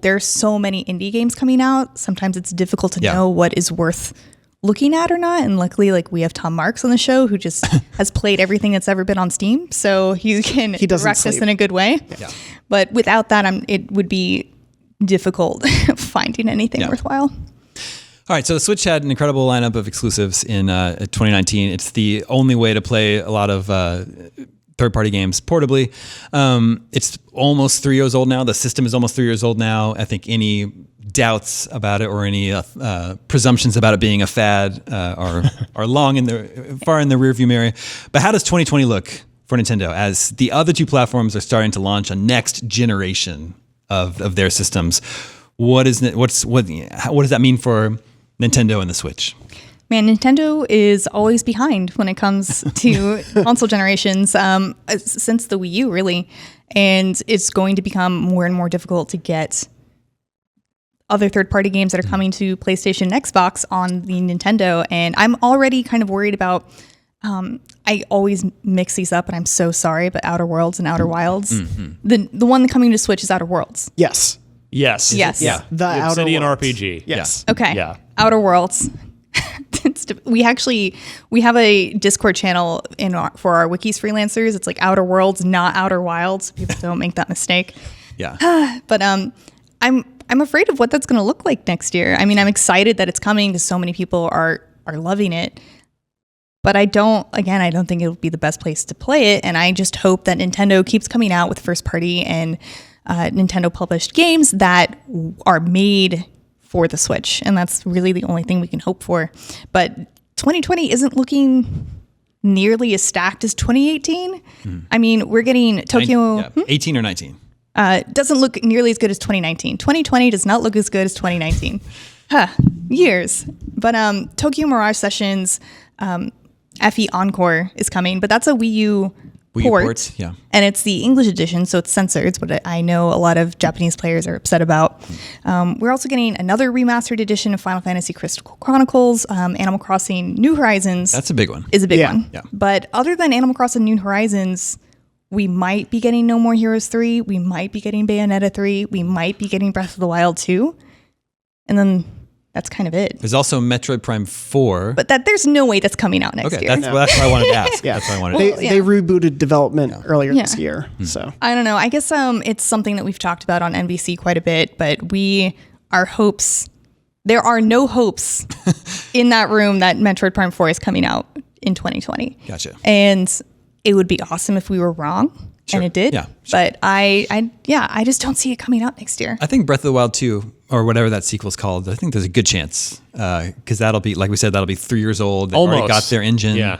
[SPEAKER 4] many indie games coming out. Sometimes it's difficult to know what is worth looking at or not. And luckily, like, we have Tom Marks on the show who just has played everything that's ever been on Steam. So he can direct us in a good way.
[SPEAKER 1] Yeah.
[SPEAKER 4] But without that, it would be difficult finding anything worthwhile.
[SPEAKER 1] All right, so the Switch had an incredible lineup of exclusives in 2019. It's the only way to play a lot of third-party games portably. It's almost 3 years old now. The system is almost 3 years old now. I think any doubts about it or any presumptions about it being a fad are far in the rearview mirror. But how does 2020 look for Nintendo as the other two platforms are starting to launch a next generation of their systems? What does that mean for Nintendo and the Switch?
[SPEAKER 4] Man, Nintendo is always behind when it comes to console generations, since the Wii U, really. And it's going to become more and more difficult to get other third-party games that are coming to PlayStation and Xbox on the Nintendo. And I'm already kind of worried about, I always mix these up, and I'm so sorry, but Outer Worlds and Outer Wilds. The one coming to Switch is Outer Worlds.
[SPEAKER 3] Yes.
[SPEAKER 5] Yes.
[SPEAKER 4] Yes.
[SPEAKER 3] Yeah. The Outer
[SPEAKER 5] Obsidian
[SPEAKER 3] Worlds.
[SPEAKER 5] RPG.
[SPEAKER 3] Yes.
[SPEAKER 4] Okay.
[SPEAKER 5] Yeah.
[SPEAKER 4] Outer Worlds. We have a Discord channel for our wikis freelancers. It's like Outer Worlds, not Outer Wilds. People don't make that mistake.
[SPEAKER 1] Yeah.
[SPEAKER 4] But I'm afraid of what that's going to look like next year. I mean, I'm excited that it's coming because so many people are loving it. But I don't think it'll be the best place to play it. And I just hope that Nintendo keeps coming out with first party and Nintendo published games that are made for the Switch. And that's really the only thing we can hope for. But 2020 isn't looking nearly as stacked as 2018. I mean, we're getting Tokyo.
[SPEAKER 1] 18 or 19.
[SPEAKER 4] Doesn't look nearly as good as 2019. 2020 does not look as good as 2019. Years. But Tokyo Mirage Sessions, FE Encore is coming, but that's a Wii U port,
[SPEAKER 1] yeah.
[SPEAKER 4] And it's the English edition, so it's censored. It's what I know a lot of Japanese players are upset about. We're also getting another remastered edition of Final Fantasy Crystal Chronicles. Animal Crossing New Horizons.
[SPEAKER 1] That's a big one.
[SPEAKER 4] Is a big one.
[SPEAKER 1] Yeah.
[SPEAKER 4] But other than Animal Crossing New Horizons, we might be getting No More Heroes 3. We might be getting Bayonetta 3. We might be getting Breath of the Wild 2. And then that's kind of it.
[SPEAKER 1] There's also Metroid Prime 4.
[SPEAKER 4] But there's no way that's coming out next year.
[SPEAKER 1] That's what I wanted to ask. That's what I wanted to ask.
[SPEAKER 3] They rebooted development earlier this year. So
[SPEAKER 4] I don't know. I guess it's something that we've talked about on NBC quite a bit, but there are no hopes in that room that Metroid Prime 4 is coming out in 2020.
[SPEAKER 1] Gotcha.
[SPEAKER 4] And it would be awesome if we were wrong.
[SPEAKER 1] Sure.
[SPEAKER 4] And it did.
[SPEAKER 1] Yeah, sure.
[SPEAKER 4] But I just don't see it coming out next year.
[SPEAKER 1] I think Breath of the Wild 2, or whatever that sequel's called, I think there's a good chance. Because that'll be, like we said, that'll be 3 years old. They've already got their engine.
[SPEAKER 5] Yeah.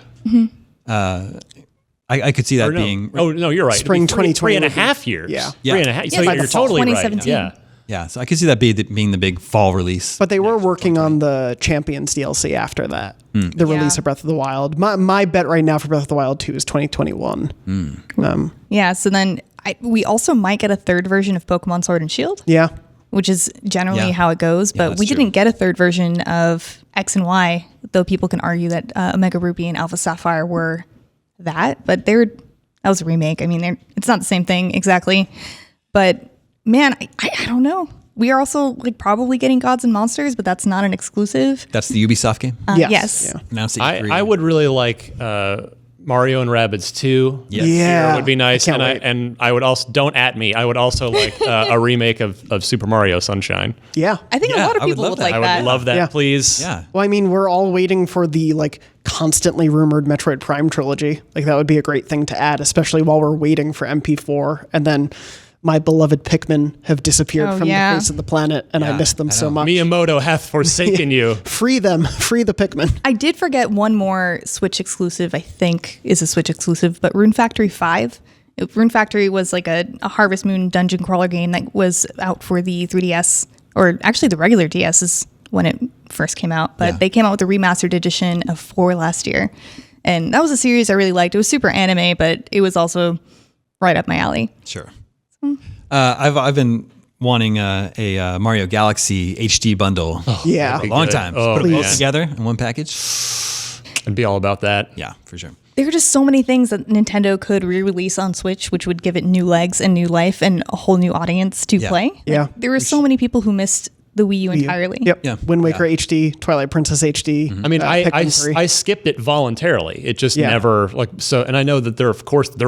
[SPEAKER 1] I could see that being...
[SPEAKER 5] Oh, no, you're right.
[SPEAKER 3] Spring 2020
[SPEAKER 5] 3 and a half years.
[SPEAKER 3] Yeah.
[SPEAKER 5] 3.5. So
[SPEAKER 3] by
[SPEAKER 5] you're
[SPEAKER 3] the fall.
[SPEAKER 5] totally right.
[SPEAKER 4] 2017.
[SPEAKER 5] Yeah.
[SPEAKER 1] Yeah, so I could see that being the big fall release.
[SPEAKER 3] But they were working on the Champions DLC after that, the release of Breath of the Wild. My bet right now for Breath of the Wild 2 is 2021.
[SPEAKER 4] Yeah, so then we also might get a third version of Pokemon Sword and Shield.
[SPEAKER 3] Yeah.
[SPEAKER 4] Which is generally how it goes. But
[SPEAKER 1] that's
[SPEAKER 4] we
[SPEAKER 1] true.
[SPEAKER 4] didn't get a third version of X and Y, though people can argue that Omega Ruby and Alpha Sapphire were that. But that was a remake. I mean, it's not the same thing exactly. But man, I don't know. We are also probably getting Gods and Monsters, but that's not an exclusive.
[SPEAKER 1] That's the Ubisoft game?
[SPEAKER 4] Yes.
[SPEAKER 3] Yeah.
[SPEAKER 1] Announced at E3.
[SPEAKER 5] I would really like Mario and Rabbids 2.
[SPEAKER 1] Yes.
[SPEAKER 3] Yeah.
[SPEAKER 5] Would be nice.
[SPEAKER 3] I can't wait.
[SPEAKER 5] And I would also, don't at me, I would also like a remake of Super Mario Sunshine.
[SPEAKER 3] Yeah.
[SPEAKER 4] I think a
[SPEAKER 1] Yeah,
[SPEAKER 4] lot of
[SPEAKER 1] I would
[SPEAKER 4] people
[SPEAKER 1] love
[SPEAKER 4] would
[SPEAKER 1] that.
[SPEAKER 4] like
[SPEAKER 5] I
[SPEAKER 4] that.
[SPEAKER 5] would love that,
[SPEAKER 3] Yeah.
[SPEAKER 5] please.
[SPEAKER 1] Yeah.
[SPEAKER 3] Well, I mean, we're all waiting for the constantly rumored Metroid Prime trilogy. That would be a great thing to add, especially while we're waiting for MP4. And then my beloved Pikmin have disappeared from the face of the planet, and I miss them so much.
[SPEAKER 5] Miyamoto hath forsaken you.
[SPEAKER 3] Free them. Free the Pikmin.
[SPEAKER 4] I did forget one more Switch exclusive, I think is a Switch exclusive, but Rune Factory 5. Rune Factory was like a Harvest Moon dungeon crawler game that was out for the 3DS, or actually the regular DS is when it first came out, but they came out with a remastered edition of 4 last year. And that was a series I really liked. It was super anime, but it was also right up my alley.
[SPEAKER 1] Sure. I've been wanting a Mario Galaxy HD bundle
[SPEAKER 3] Yeah.
[SPEAKER 1] for a long
[SPEAKER 5] good.
[SPEAKER 1] time.
[SPEAKER 5] Oh,
[SPEAKER 1] Just put them both
[SPEAKER 3] please.
[SPEAKER 1] together in one package.
[SPEAKER 5] I'd be all about that.
[SPEAKER 1] Yeah, for sure.
[SPEAKER 4] There are just so many things that Nintendo could re-release on Switch, which would give it new legs and new life and a whole new audience to play.
[SPEAKER 3] Yeah.
[SPEAKER 4] There were so many people who missed the Wii U entirely.
[SPEAKER 3] Yep.
[SPEAKER 1] Yeah.
[SPEAKER 3] Wind Waker HD, Twilight Princess HD.
[SPEAKER 5] I mean, I
[SPEAKER 3] Pikmin 3.
[SPEAKER 5] skipped it voluntarily. It just
[SPEAKER 3] Yeah.
[SPEAKER 5] never and I know that there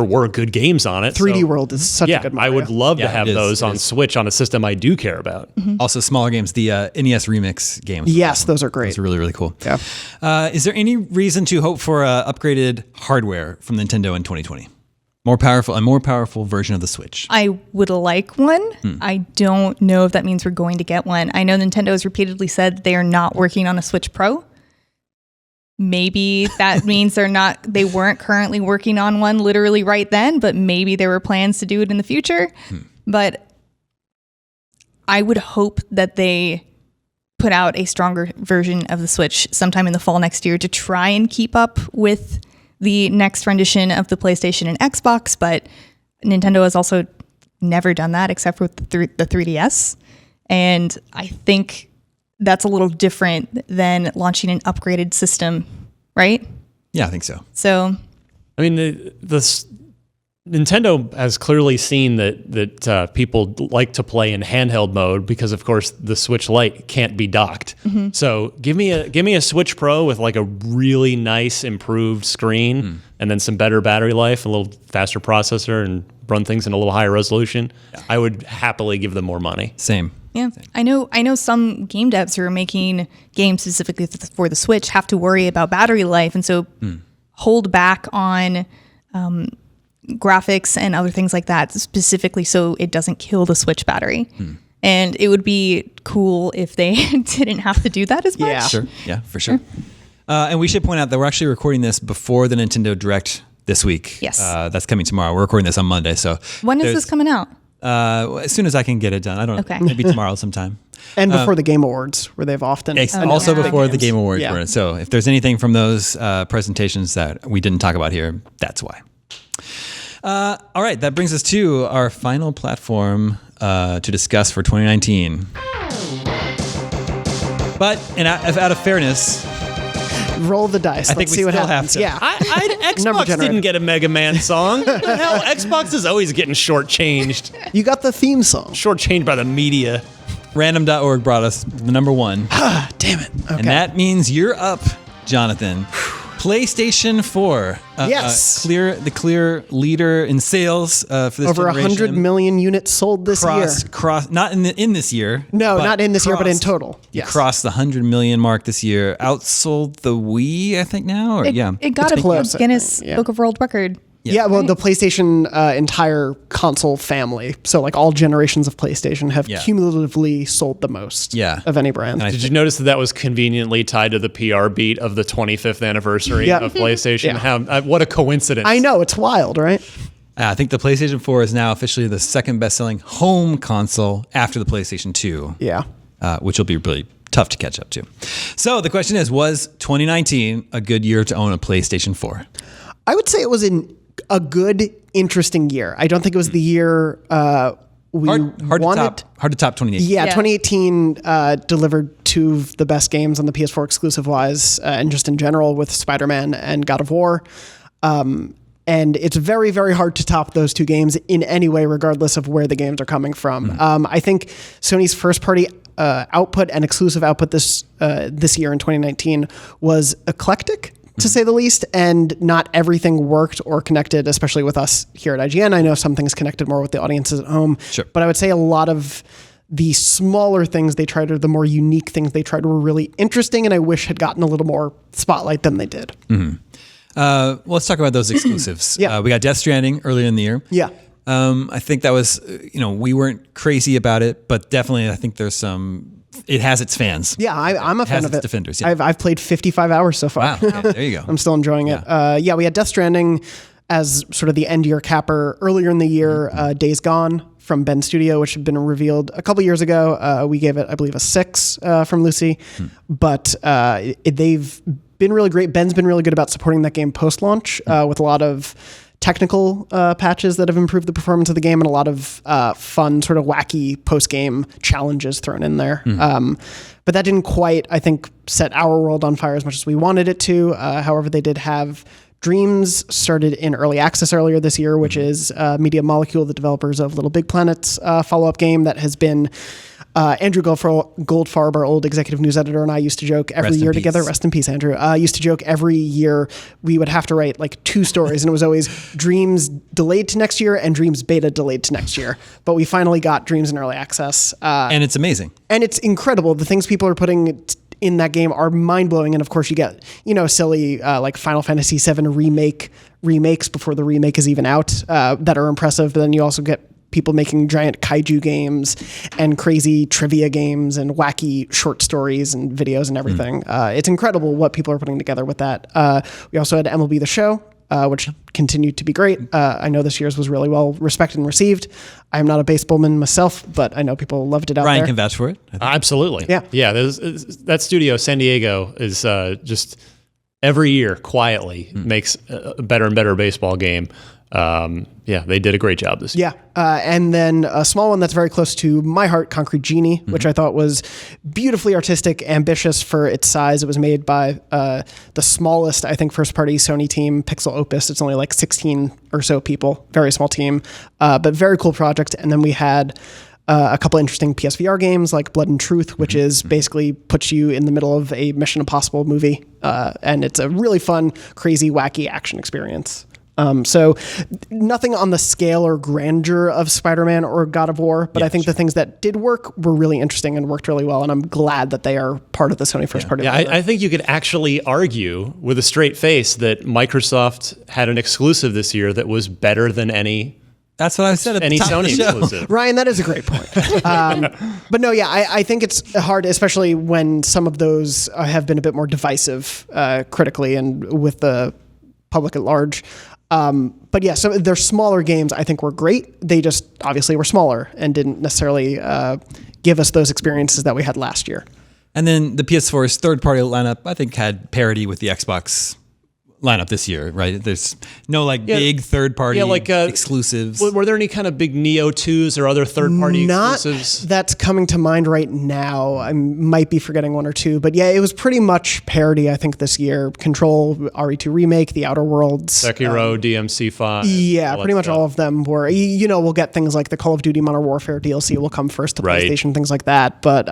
[SPEAKER 5] were good games on it.
[SPEAKER 3] 3D
[SPEAKER 5] so,
[SPEAKER 3] World is such a
[SPEAKER 5] Yeah,
[SPEAKER 3] good
[SPEAKER 5] I
[SPEAKER 3] Mario.
[SPEAKER 5] would love to
[SPEAKER 1] Yeah,
[SPEAKER 5] have
[SPEAKER 1] it is,
[SPEAKER 5] those
[SPEAKER 1] it
[SPEAKER 5] on
[SPEAKER 1] is.
[SPEAKER 5] Switch on a system I do care about.
[SPEAKER 1] Also, smaller games, the NES Remix games.
[SPEAKER 3] Yes, those are great.
[SPEAKER 1] Those are really, really cool.
[SPEAKER 3] Yeah.
[SPEAKER 1] Is there any reason to hope for upgraded hardware from Nintendo in 2020? A more powerful version of the Switch.
[SPEAKER 4] I would like one. I don't know if that means we're going to get one. I know Nintendo has repeatedly said they are not working on a Switch Pro. Maybe that means they weren't currently working on one literally right then, but maybe there were plans to do it in the future. But I would hope that they put out a stronger version of the Switch sometime in the fall next year to try and keep up with the next rendition of the PlayStation and Xbox, but Nintendo has also never done that except with the 3DS. And I think that's a little different than launching an upgraded system, right?
[SPEAKER 1] Yeah, I think so.
[SPEAKER 4] So,
[SPEAKER 5] I mean, the Nintendo has clearly seen that people like to play in handheld mode because, of course, the Switch Lite can't be docked. So give me a Switch Pro with a really nice improved screen and then some better battery life, a little faster processor, and run things in a little higher resolution. I would happily give them more money.
[SPEAKER 1] Same.
[SPEAKER 4] yeah. I know some game devs who are making games specifically for the Switch have to worry about battery life. And so hold back on graphics and other things like that, specifically so it doesn't kill the Switch battery. And it would be cool if they didn't have to do that as much.
[SPEAKER 3] Yeah.
[SPEAKER 1] Sure. Yeah, for sure. And we should point out that we're actually recording this before the Nintendo Direct this week.
[SPEAKER 4] Yes.
[SPEAKER 1] That's coming tomorrow. We're recording this on Monday. So
[SPEAKER 4] When is this coming out?
[SPEAKER 1] as soon as I can get it done. I don't know.
[SPEAKER 4] Okay.
[SPEAKER 1] Maybe tomorrow sometime.
[SPEAKER 3] And before the Game Awards, where they've often
[SPEAKER 1] Also
[SPEAKER 4] yeah.
[SPEAKER 1] before the
[SPEAKER 3] games.
[SPEAKER 1] Game Awards.
[SPEAKER 3] Yeah.
[SPEAKER 1] Were. So if there's anything from those presentations that we didn't talk about here, that's why. All right, that brings us to our final platform to discuss for 2019. But out of fairness,
[SPEAKER 3] roll the dice.
[SPEAKER 1] I think
[SPEAKER 3] Let's
[SPEAKER 1] we
[SPEAKER 3] see what
[SPEAKER 1] still have
[SPEAKER 3] happens.
[SPEAKER 1] to.
[SPEAKER 3] Yeah. Number
[SPEAKER 5] Xbox
[SPEAKER 3] generator.
[SPEAKER 5] didn't get a Mega Man song. What the hell? Xbox is always getting shortchanged.
[SPEAKER 3] You got the theme song.
[SPEAKER 5] Shortchanged by the media.
[SPEAKER 1] random.org brought us the number one.
[SPEAKER 3] Damn it. Okay.
[SPEAKER 1] And that means you're up, Jonathan. PlayStation 4.
[SPEAKER 3] Yes.
[SPEAKER 1] The clear leader in sales for this
[SPEAKER 3] Over
[SPEAKER 1] generation.
[SPEAKER 3] 100 million units sold this year.
[SPEAKER 1] Not in this year.
[SPEAKER 3] No, not in this year, but in
[SPEAKER 1] crossed-
[SPEAKER 3] total.
[SPEAKER 1] You
[SPEAKER 3] Yes.
[SPEAKER 1] crossed the 100 million mark this year. Outsold the Wii, I think now. Or
[SPEAKER 4] It got
[SPEAKER 3] It's
[SPEAKER 4] a
[SPEAKER 3] close, I
[SPEAKER 4] Guinness
[SPEAKER 3] think, yeah.
[SPEAKER 4] Book of World Record.
[SPEAKER 3] Yeah, well, the PlayStation entire console family, so like all generations of PlayStation, have cumulatively sold the most of any brand.
[SPEAKER 1] And
[SPEAKER 5] Did you notice that was conveniently tied to the PR beat of the 25th anniversary
[SPEAKER 3] Yeah.
[SPEAKER 5] of PlayStation?
[SPEAKER 3] Yeah.
[SPEAKER 5] How, what a coincidence.
[SPEAKER 3] I know, it's wild, right?
[SPEAKER 1] I think the PlayStation 4 is now officially the second best-selling home console after the PlayStation 2.
[SPEAKER 3] Yeah.
[SPEAKER 1] Which will be really tough to catch up to. So the question is, was 2019 a good year to own a PlayStation 4?
[SPEAKER 3] I would say it was a good, interesting year. I don't think it was the year we
[SPEAKER 1] Hard
[SPEAKER 3] wanted.
[SPEAKER 1] to top 2018.
[SPEAKER 3] Yeah,
[SPEAKER 4] Yeah.
[SPEAKER 3] 2018 delivered two of the best games on the PS4 exclusive wise, and just in general with Spider-Man and God of War. And it's very, very hard to top those two games in any way, regardless of where the games are coming from. I think Sony's first-party output and exclusive output this year in 2019 was eclectic, to say the least, and not everything worked or connected, especially with us here at IGN. I know some things connected more with the audiences at home,
[SPEAKER 1] Sure.
[SPEAKER 3] but I would say a lot of the smaller things they tried, or the more unique things they tried, were really interesting, and I wish had gotten a little more spotlight than they did.
[SPEAKER 1] Well, let's talk about those exclusives.
[SPEAKER 3] Yeah.
[SPEAKER 1] We got Death Stranding earlier in the year.
[SPEAKER 3] Yeah.
[SPEAKER 1] I think that was, we weren't crazy about it, but definitely I think there's it has its fans.
[SPEAKER 3] Yeah, I'm a fan
[SPEAKER 1] has
[SPEAKER 3] of
[SPEAKER 1] its
[SPEAKER 3] it.
[SPEAKER 1] defenders, yeah.
[SPEAKER 3] I've played 55 hours so far.
[SPEAKER 1] Wow. Okay, there you go.
[SPEAKER 3] I'm still enjoying it. We had Death Stranding as sort of the end year capper earlier in the year. Days Gone from Ben Studio, which had been revealed a couple years ago. We gave it, I believe, a 6 from Lucy, but they've been really great. Ben's been really good about supporting that game post-launch with a lot of technical patches that have improved the performance of the game, and a lot of fun, sort of wacky post-game challenges thrown in there. But that didn't quite, I think, set our world on fire as much as we wanted it to. However, they did have Dreams started in early access earlier this year, which is Media Molecule, the developers of Little Big Planet's follow-up game that has been Andrew Goldfarb, our old executive news editor, and I used to joke every
[SPEAKER 1] Rest in
[SPEAKER 3] year
[SPEAKER 1] peace.
[SPEAKER 3] together. Rest in peace, Andrew. Used to joke every year we would have to write like 2 stories, and it was always Dreams delayed to next year and Dreams beta delayed to next year. But we finally got Dreams in early access,
[SPEAKER 1] And it's amazing.
[SPEAKER 3] and it's incredible. The things people are putting in that game are mind blowing, and of course you get silly like Final Fantasy VII remakes before the remake is even out that are impressive. But then you also get people making giant kaiju games and crazy trivia games and wacky short stories and videos and everything. It's incredible what people are putting together with that. We also had MLB The Show, which continued to be great. I know this year's was really well respected and received. I'm not a baseballman myself, but I know people loved it out
[SPEAKER 1] Ryan
[SPEAKER 3] there.
[SPEAKER 1] can vouch for it. I think.
[SPEAKER 5] Absolutely.
[SPEAKER 3] Yeah.
[SPEAKER 5] Yeah. That studio, San Diego, is just every year quietly makes a better and better baseball game. They did a great job this year.
[SPEAKER 3] Yeah. And then a small one that's very close to my heart, Concrete Genie, which I thought was beautifully artistic, ambitious for its size. It was made by the smallest, I think, first-party Sony team, Pixel Opus. It's only like 16 or so people, very small team, but very cool project. And then we had a couple interesting PSVR games like Blood and Truth, which is basically puts you in the middle of a Mission Impossible movie. And it's a really fun, crazy, wacky action experience. So nothing on the scale or grandeur of Spider-Man or God of War, but I think the things that did work were really interesting and worked really well, and I'm glad that they are part of the Sony first-party.
[SPEAKER 5] Yeah, I think you could actually argue with a straight face that Microsoft had an exclusive this year that was better than any
[SPEAKER 1] That's what I said at
[SPEAKER 5] any
[SPEAKER 1] the top of
[SPEAKER 5] Sony
[SPEAKER 1] the show.
[SPEAKER 5] exclusive.
[SPEAKER 3] Ryan, that is a great point. But no, yeah, I think it's hard, especially when some of those have been a bit more divisive critically and with the public at large. But yeah, so their smaller games I think were great. They just obviously were smaller and didn't necessarily give us those experiences that we had last year.
[SPEAKER 1] And then the PS4's third-party lineup, I think, had parity with the Xbox lineup this year, right? There's no big third-party exclusives.
[SPEAKER 5] Were there any kind of big Neo 2s or other third-party
[SPEAKER 3] Not
[SPEAKER 5] exclusives?
[SPEAKER 3] that's coming to mind right now. I might be forgetting one or two, but yeah, it was pretty much parity, I think, this year. Control, RE2 Remake, The Outer Worlds.
[SPEAKER 5] Sekiro, DMC5.
[SPEAKER 3] Yeah, pretty much all of them were. We'll get things like the Call of Duty Modern Warfare DLC will come first to PlayStation, things like that. But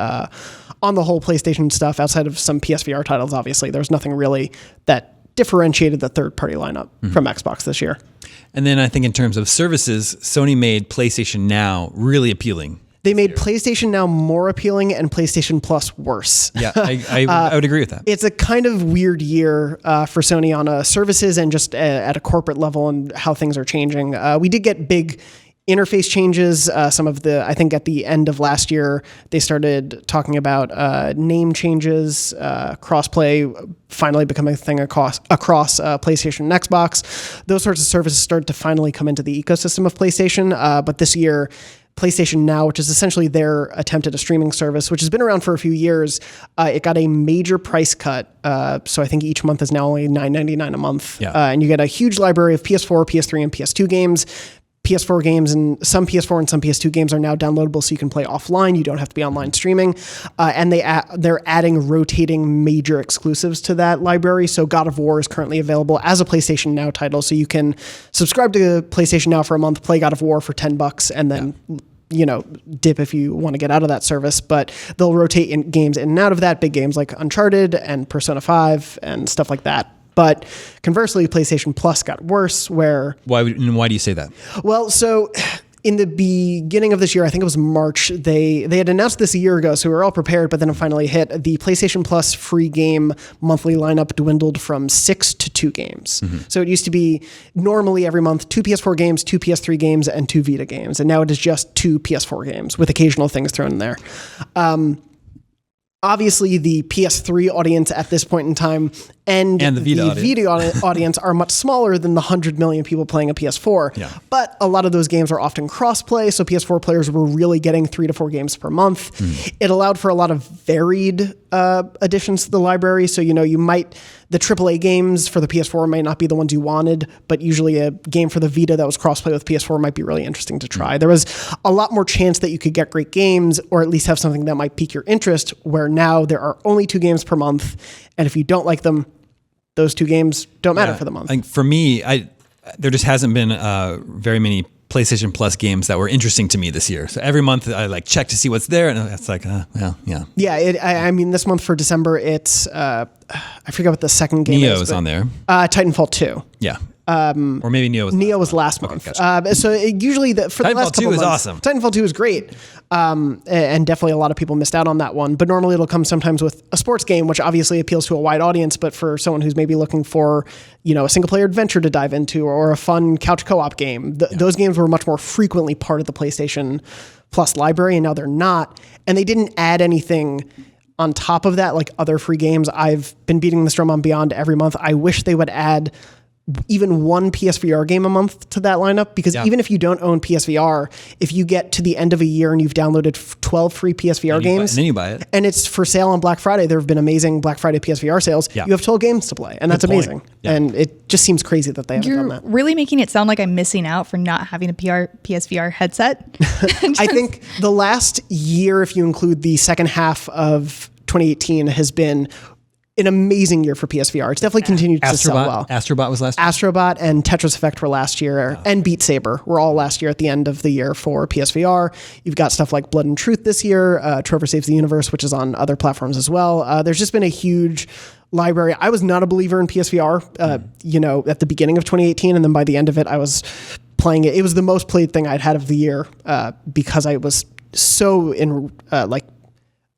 [SPEAKER 3] on the whole PlayStation stuff, outside of some PSVR titles, obviously, there's nothing really that differentiated the third-party lineup from Xbox this year.
[SPEAKER 1] And then I think in terms of services, Sony made PlayStation Now really appealing.
[SPEAKER 3] They made PlayStation Now more appealing and PlayStation Plus worse.
[SPEAKER 1] Yeah, I would agree with that.
[SPEAKER 3] It's a kind of weird year for Sony on services and just at a corporate level and how things are changing. We did get big interface changes. I think at the end of last year, they started talking about name changes, crossplay finally becoming a thing across PlayStation and Xbox. Those sorts of services started to finally come into the ecosystem of PlayStation. But this year, PlayStation Now, which is essentially their attempt at a streaming service, which has been around for a few years, it got a major price cut. So I think each month is now only $9.99 a month.
[SPEAKER 1] Yeah.
[SPEAKER 3] And you get a huge library of PS4, PS3, and PS2 games. PS4 games and some PS4 and some PS2 games are now downloadable, so you can play offline. You don't have to be online streaming. And they're adding rotating major exclusives to that library. So God of War is currently available as a PlayStation Now title, so you can subscribe to PlayStation Now for a month, play God of War for $10, and then dip if you want to get out of that service. But they'll rotate games in and out of that. Big games like Uncharted and Persona 5 and stuff like that. But conversely, PlayStation Plus got worse, where...
[SPEAKER 1] Why do you say that?
[SPEAKER 3] Well, so in the beginning of this year, I think it was March, they had announced this a year ago, so we were all prepared, but then it finally hit. The PlayStation Plus free game monthly lineup dwindled from 6 to 2 games. Mm-hmm. So it used to be normally every month 2 PS4 games, 2 PS3 games, and 2 Vita games. And now it is just 2 PS4 games with occasional things thrown in there. Obviously, the PS3 audience at this point in time and the Vita audience are much smaller than the 100 million people playing a PS4.
[SPEAKER 1] Yeah.
[SPEAKER 3] But a lot of those games are often cross-play, so PS4 players were really getting 3 to 4 games per month. It allowed for a lot of varied additions to the library. So, the AAA games for the PS4 might not be the ones you wanted, but usually a game for the Vita that was cross-play with PS4 might be really interesting to try. There was a lot more chance that you could get great games or at least have something that might pique your interest, where now there are only 2 games per month, and if you don't like them, those 2 games don't matter for the month.
[SPEAKER 1] Like for me, there just hasn't been very many PlayStation Plus games that were interesting to me this year. So every month I check to see what's there, and it's like, yeah.
[SPEAKER 3] Yeah, this month for December, it's I forget what the second game
[SPEAKER 1] Neo's
[SPEAKER 3] is.
[SPEAKER 1] on there.
[SPEAKER 3] Titanfall 2.
[SPEAKER 1] Yeah. Or maybe Neo was
[SPEAKER 3] last month.
[SPEAKER 1] Okay, gotcha.
[SPEAKER 3] So usually for the last couple
[SPEAKER 1] Titanfall 2 is
[SPEAKER 3] months,
[SPEAKER 1] awesome.
[SPEAKER 3] Titanfall 2 is great. And definitely a lot of people missed out on that one. But normally it'll come sometimes with a sports game, which obviously appeals to a wide audience. But for someone who's maybe looking for, a single player adventure to dive into or a fun couch co-op game, those games were much more frequently part of the PlayStation Plus library, and now they're not. And they didn't add anything on top of that, like other free games. I've been beating this drum on Beyond every month. I wish they would add even one PSVR game a month to that lineup, because even if you don't own PSVR, if you get to the end of a year and you've downloaded 12 free PSVR games,
[SPEAKER 1] and then you buy it,
[SPEAKER 3] and it's for sale on Black Friday, there have been amazing Black Friday PSVR sales. You have 12 games to play, and that's amazing. And it just seems crazy that they haven't done that.
[SPEAKER 4] You're really making it sound like I'm missing out for not having a PSVR headset.
[SPEAKER 3] I think the last year, if you include the second half of 2018, has been an amazing year for PSVR. It's definitely continued to sell well.
[SPEAKER 1] Astrobot was last year.
[SPEAKER 3] Astrobot and Tetris Effect were last year, and Beat Saber were all last year at the end of the year for PSVR. You've got stuff like Blood and Truth this year, Trover Saves the Universe, which is on other platforms as well. There's just been a huge library. I was not a believer in PSVR, at the beginning of 2018. And then by the end of it, I was playing it. It was the most played thing I'd had of the year because I was so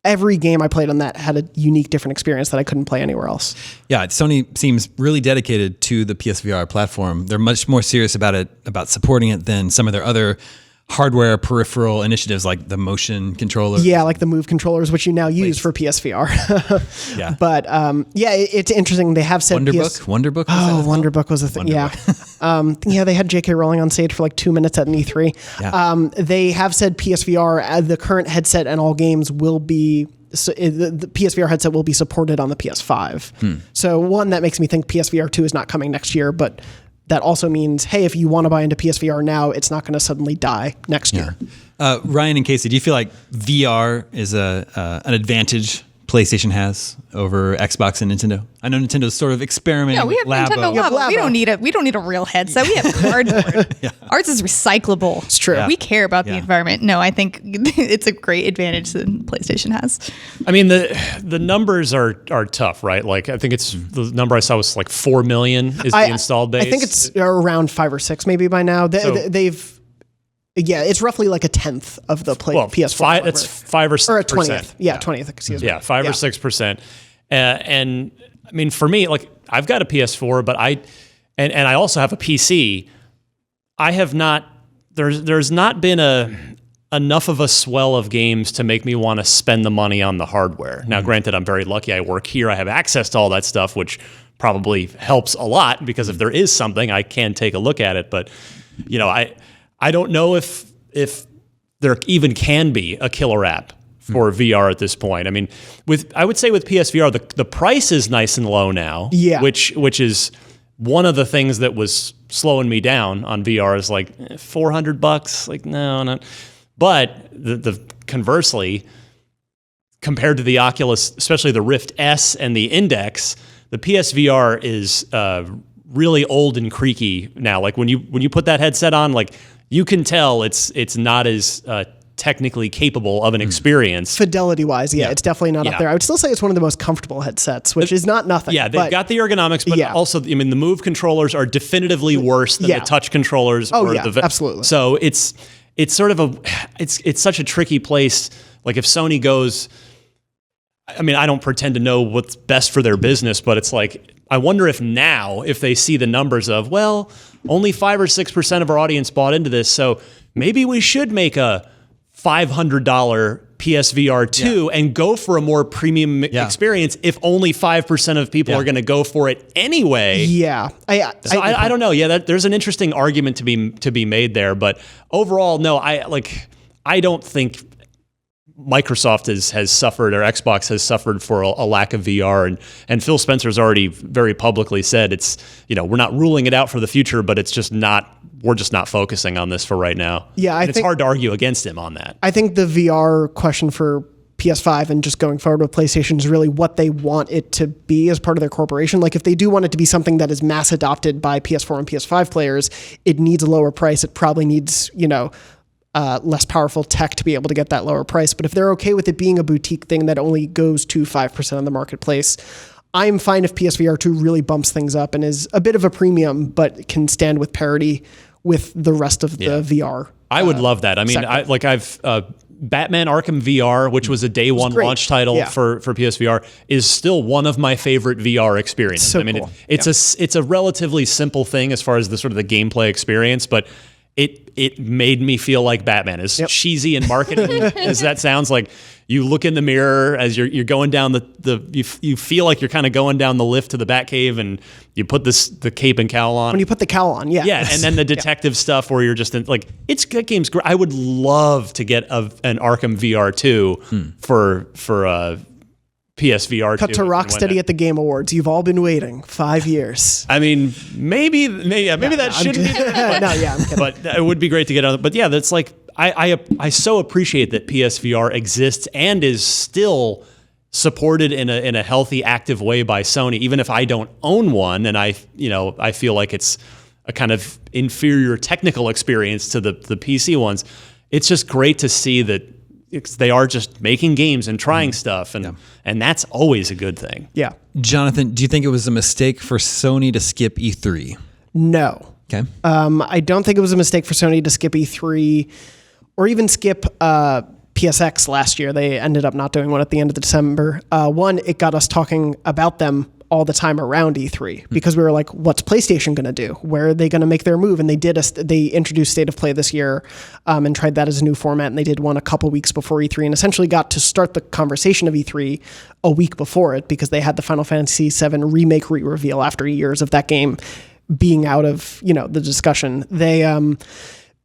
[SPEAKER 3] every game I played on that had a unique, different experience that I couldn't play anywhere else.
[SPEAKER 1] Yeah, Sony seems really dedicated to the PSVR platform. They're much more serious about supporting it than some of their other hardware peripheral initiatives like the motion controller.
[SPEAKER 3] Yeah, like the Move controllers, which you now use for PSVR.
[SPEAKER 1] Yeah.
[SPEAKER 3] But it's interesting. They have said
[SPEAKER 1] Wonderbook?
[SPEAKER 3] Wonderbook was a thing. Yeah. They had J.K. Rowling on stage for like 2 minutes at an E3.
[SPEAKER 1] Yeah.
[SPEAKER 3] They have said PSVR, the current headset and all games will be, so the PSVR headset will be supported on the PS5. So one, that makes me think PSVR 2 is not coming next year, but that also means, hey, if you want to buy into PSVR now, it's not going to suddenly die next year.
[SPEAKER 1] Ryan and Casey, do you feel like VR is an advantage PlayStation has over Xbox and Nintendo? I know Nintendo's sort of experimenting.
[SPEAKER 4] Yeah, we have
[SPEAKER 1] with
[SPEAKER 4] Nintendo
[SPEAKER 1] Labo.
[SPEAKER 4] Labo. We don't need a real headset. We have cardboard. Ours is recyclable.
[SPEAKER 3] It's true.
[SPEAKER 4] We care about the environment. No, I think it's a great advantage that PlayStation has.
[SPEAKER 5] I mean, the numbers are tough, right? Like, I think it's the number I saw was like 4 million is the installed base.
[SPEAKER 3] I think it's around 5 or 6 maybe by now. It's roughly like a tenth of the PS4.
[SPEAKER 5] That's 5 or 6%.
[SPEAKER 3] Or a 20th. Yeah, 20th, excuse me.
[SPEAKER 5] Yeah, 5 or 6%. And I mean, for me, like, I've got a PS4, but I also have a PC. I have not, there's not been enough of a swell of games to make me want to spend the money on the hardware. Now, granted, I'm very lucky. I work here. I have access to all that stuff, which probably helps a lot because if there is something, I can take a look at it. But, I don't know if there even can be a killer app for VR at this point. I mean, I would say with PSVR, the price is nice and low now.
[SPEAKER 3] Yeah.
[SPEAKER 5] Which is one of the things that was slowing me down on VR is like $400. Like, no, not. But the conversely, compared to the Oculus, especially the Rift S and the Index, the PSVR is really old and creaky now. Like when you put that headset on, like, you can tell it's not as technically capable of an experience.
[SPEAKER 3] Fidelity-wise, it's definitely not up there. I would still say it's one of the most comfortable headsets, which is not nothing.
[SPEAKER 5] Yeah, they've got the ergonomics, but also, I mean, the Move controllers are definitively worse than the touch controllers.
[SPEAKER 3] Absolutely.
[SPEAKER 5] So it's sort of it's such a tricky place. Like if Sony goes, I mean, I don't pretend to know what's best for their business, but it's like, I wonder if now, if they see the numbers of, well, only 5 or 6% of our audience bought into this, so maybe we should make a $500 PSVR 2 and go for a more premium experience if only 5% of people are going to go for it anyway.
[SPEAKER 3] Yeah.
[SPEAKER 5] I don't know. Yeah, there's an interesting argument to be made there, but overall, no, I don't think Microsoft has suffered, or Xbox has suffered for a lack of VR, and Phil Spencer's already very publicly said it's, we're not ruling it out for the future, but we're just not focusing on this for right now.
[SPEAKER 3] Yeah,
[SPEAKER 5] it's hard to argue against him on that.
[SPEAKER 3] I think the VR question for PS5 and just going forward with PlayStation is really what they want it to be as part of their corporation. Like if they do want it to be something that is mass adopted by PS4 and PS5 players, it needs a lower price. It probably needs, less powerful tech to be able to get that lower price. But if they're okay with it being a boutique thing that only goes to 5% of the marketplace, I'm fine if PSVR 2 really bumps things up and is a bit of a premium, but can stand with parity with the rest of the VR.
[SPEAKER 5] I would love that. I mean, I've Batman Arkham VR, which was a day one launch title for PSVR, is still one of my favorite VR experiences.
[SPEAKER 3] So
[SPEAKER 5] I mean,
[SPEAKER 3] cool.
[SPEAKER 5] It's a relatively simple thing as far as the sort of the gameplay experience, but it made me feel like Batman. As cheesy and marketing as that sounds, like you look in the mirror as you're going down you feel like you're kind of going down the lift to the Batcave, and you put the cape and cowl on.
[SPEAKER 3] When you put the cowl on,
[SPEAKER 5] and then the detective stuff where you're just that game's great. I would love to get an Arkham VR 2 for PSVR 2.
[SPEAKER 3] Cut to Rocksteady at the Game Awards. You've all been waiting 5 years.
[SPEAKER 5] I mean, maybe that shouldn't be.
[SPEAKER 3] No, I'm kidding.
[SPEAKER 5] But it would be great to get on. But yeah, that's like I so appreciate that PSVR exists and is still supported in a healthy, active way by Sony, even if I don't own one, and I feel like it's a kind of inferior technical experience to the PC ones. It's just great to see that they are just making games and trying stuff, and that's always a good thing.
[SPEAKER 3] Yeah.
[SPEAKER 1] Jonathan, do you think it was a mistake for Sony to skip E3?
[SPEAKER 3] No.
[SPEAKER 1] Okay.
[SPEAKER 3] I don't think it was a mistake for Sony to skip E3 or even skip PSX last year. They ended up not doing one at the end of December. One, it got us talking about them all the time around E3 because we were like, what's PlayStation going to do? Where are they going to make their move? And they introduced State of Play this year and tried that as a new format. And they did one a couple weeks before E3 and essentially got to start the conversation of E3 a week before it because they had the Final Fantasy VII remake re-reveal after years of that game being out of, the discussion. They,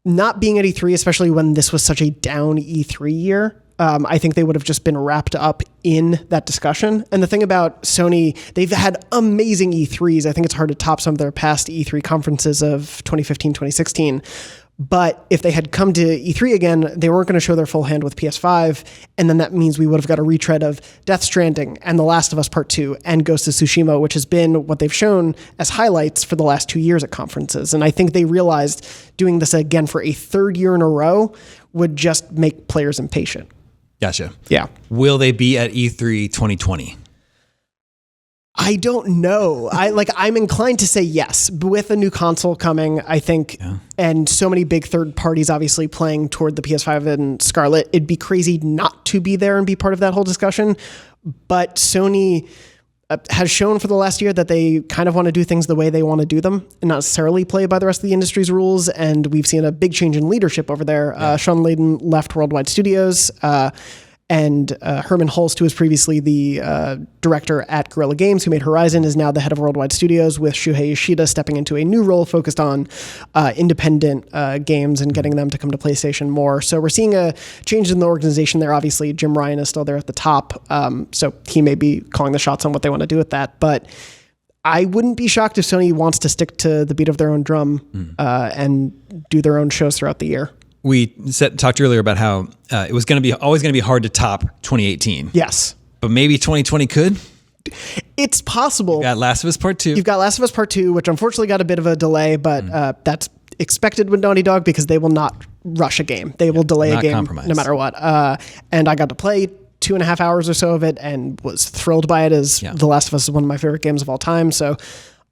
[SPEAKER 3] not being at E3, especially when this was such a down E3 year, I think they would have just been wrapped up in that discussion. And the thing about Sony, they've had amazing E3s. I think it's hard to top some of their past E3 conferences of 2015, 2016. But if they had come to E3 again, they weren't going to show their full hand with PS5. And then that means we would have got a retread of Death Stranding and The Last of Us Part 2 and Ghost of Tsushima, which has been what they've shown as highlights for the last 2 years at conferences. And I think they realized doing this again for a third year in a row would just make players impatient.
[SPEAKER 1] Gotcha.
[SPEAKER 3] Yeah.
[SPEAKER 1] Will they be at E3 2020?
[SPEAKER 3] I don't know. I'm inclined to say yes. With a new console coming, I think, and so many big third parties obviously playing toward the PS5 and Scarlet, it'd be crazy not to be there and be part of that whole discussion. But Sony has shown for the last year that they kind of want to do things the way they want to do them and not necessarily play by the rest of the industry's rules. And we've seen a big change in leadership over there. Sean Layden left Worldwide Studios. And Herman Hulst, who was previously the director at Guerrilla Games, who made Horizon, is now the head of Worldwide Studios, with Shuhei Yoshida stepping into a new role focused on independent games and getting them to come to PlayStation more. So we're seeing a change in the organization there. Obviously, Jim Ryan is still there at the top, so he may be calling the shots on what they want to do with that. But I wouldn't be shocked if Sony wants to stick to the beat of their own drum and do their own shows throughout the year.
[SPEAKER 1] We talked earlier about how it was always going to be hard to top 2018.
[SPEAKER 3] Yes.
[SPEAKER 1] But maybe 2020 could?
[SPEAKER 3] It's possible.
[SPEAKER 1] You've got Last of Us Part 2.
[SPEAKER 3] You've got Last of Us Part 2, which unfortunately got a bit of a delay, but that's expected with Naughty Dog because they will not rush a game. They will delay a game no matter what. And I got to play 2.5 hours or so of it and was thrilled by it, as The Last of Us is one of my favorite games of all time. So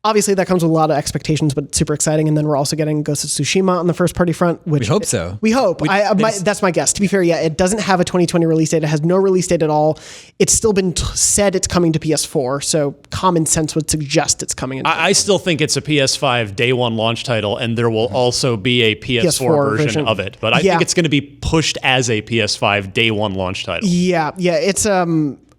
[SPEAKER 3] obviously that comes with a lot of expectations, but it's super exciting. And then we're also getting Ghost of Tsushima on the first party front, which
[SPEAKER 1] we hope so.
[SPEAKER 3] We hope. That's my guess. To be fair, it doesn't have a 2020 release date. It has no release date at all. It's still been said it's coming to PS4, so common sense would suggest it's coming.
[SPEAKER 5] I still think it's a PS5 day one launch title, and there will also be a PS4 version of it. But I think it's going to be pushed as a PS5 day one launch title.
[SPEAKER 3] Yeah. It's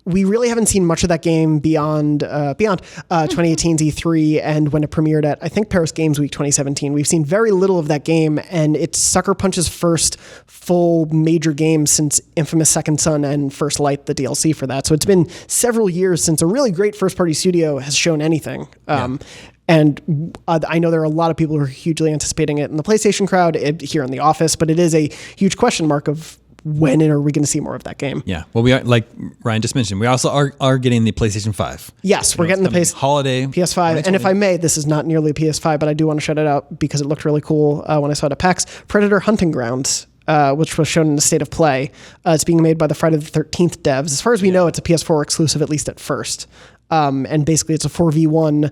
[SPEAKER 3] we really haven't seen much of that game beyond 2018's E3 and when it premiered at, I think, Paris Games Week 2017. We've seen very little of that game, and it's Sucker Punch's first full major game since Infamous Second Son and First Light, the DLC for that. So it's been several years since a really great first-party studio has shown anything. And I know there are a lot of people who are hugely anticipating it in the PlayStation crowd here in the office, but it is a huge question mark of when are we going to see more of that game?
[SPEAKER 1] Yeah. Well, we are, like Ryan just mentioned, we also are getting the PlayStation 5.
[SPEAKER 3] Yes, we're getting the
[SPEAKER 1] holiday
[SPEAKER 3] PS5. And if I may, this is not nearly a PS5, but I do want to shout it out because it looked really cool when I saw it at PAX. Predator Hunting Grounds, which was shown in the State of Play. It's being made by the Friday the 13th devs. As far as we know, it's a PS4 exclusive, at least at first. And basically it's a 4v1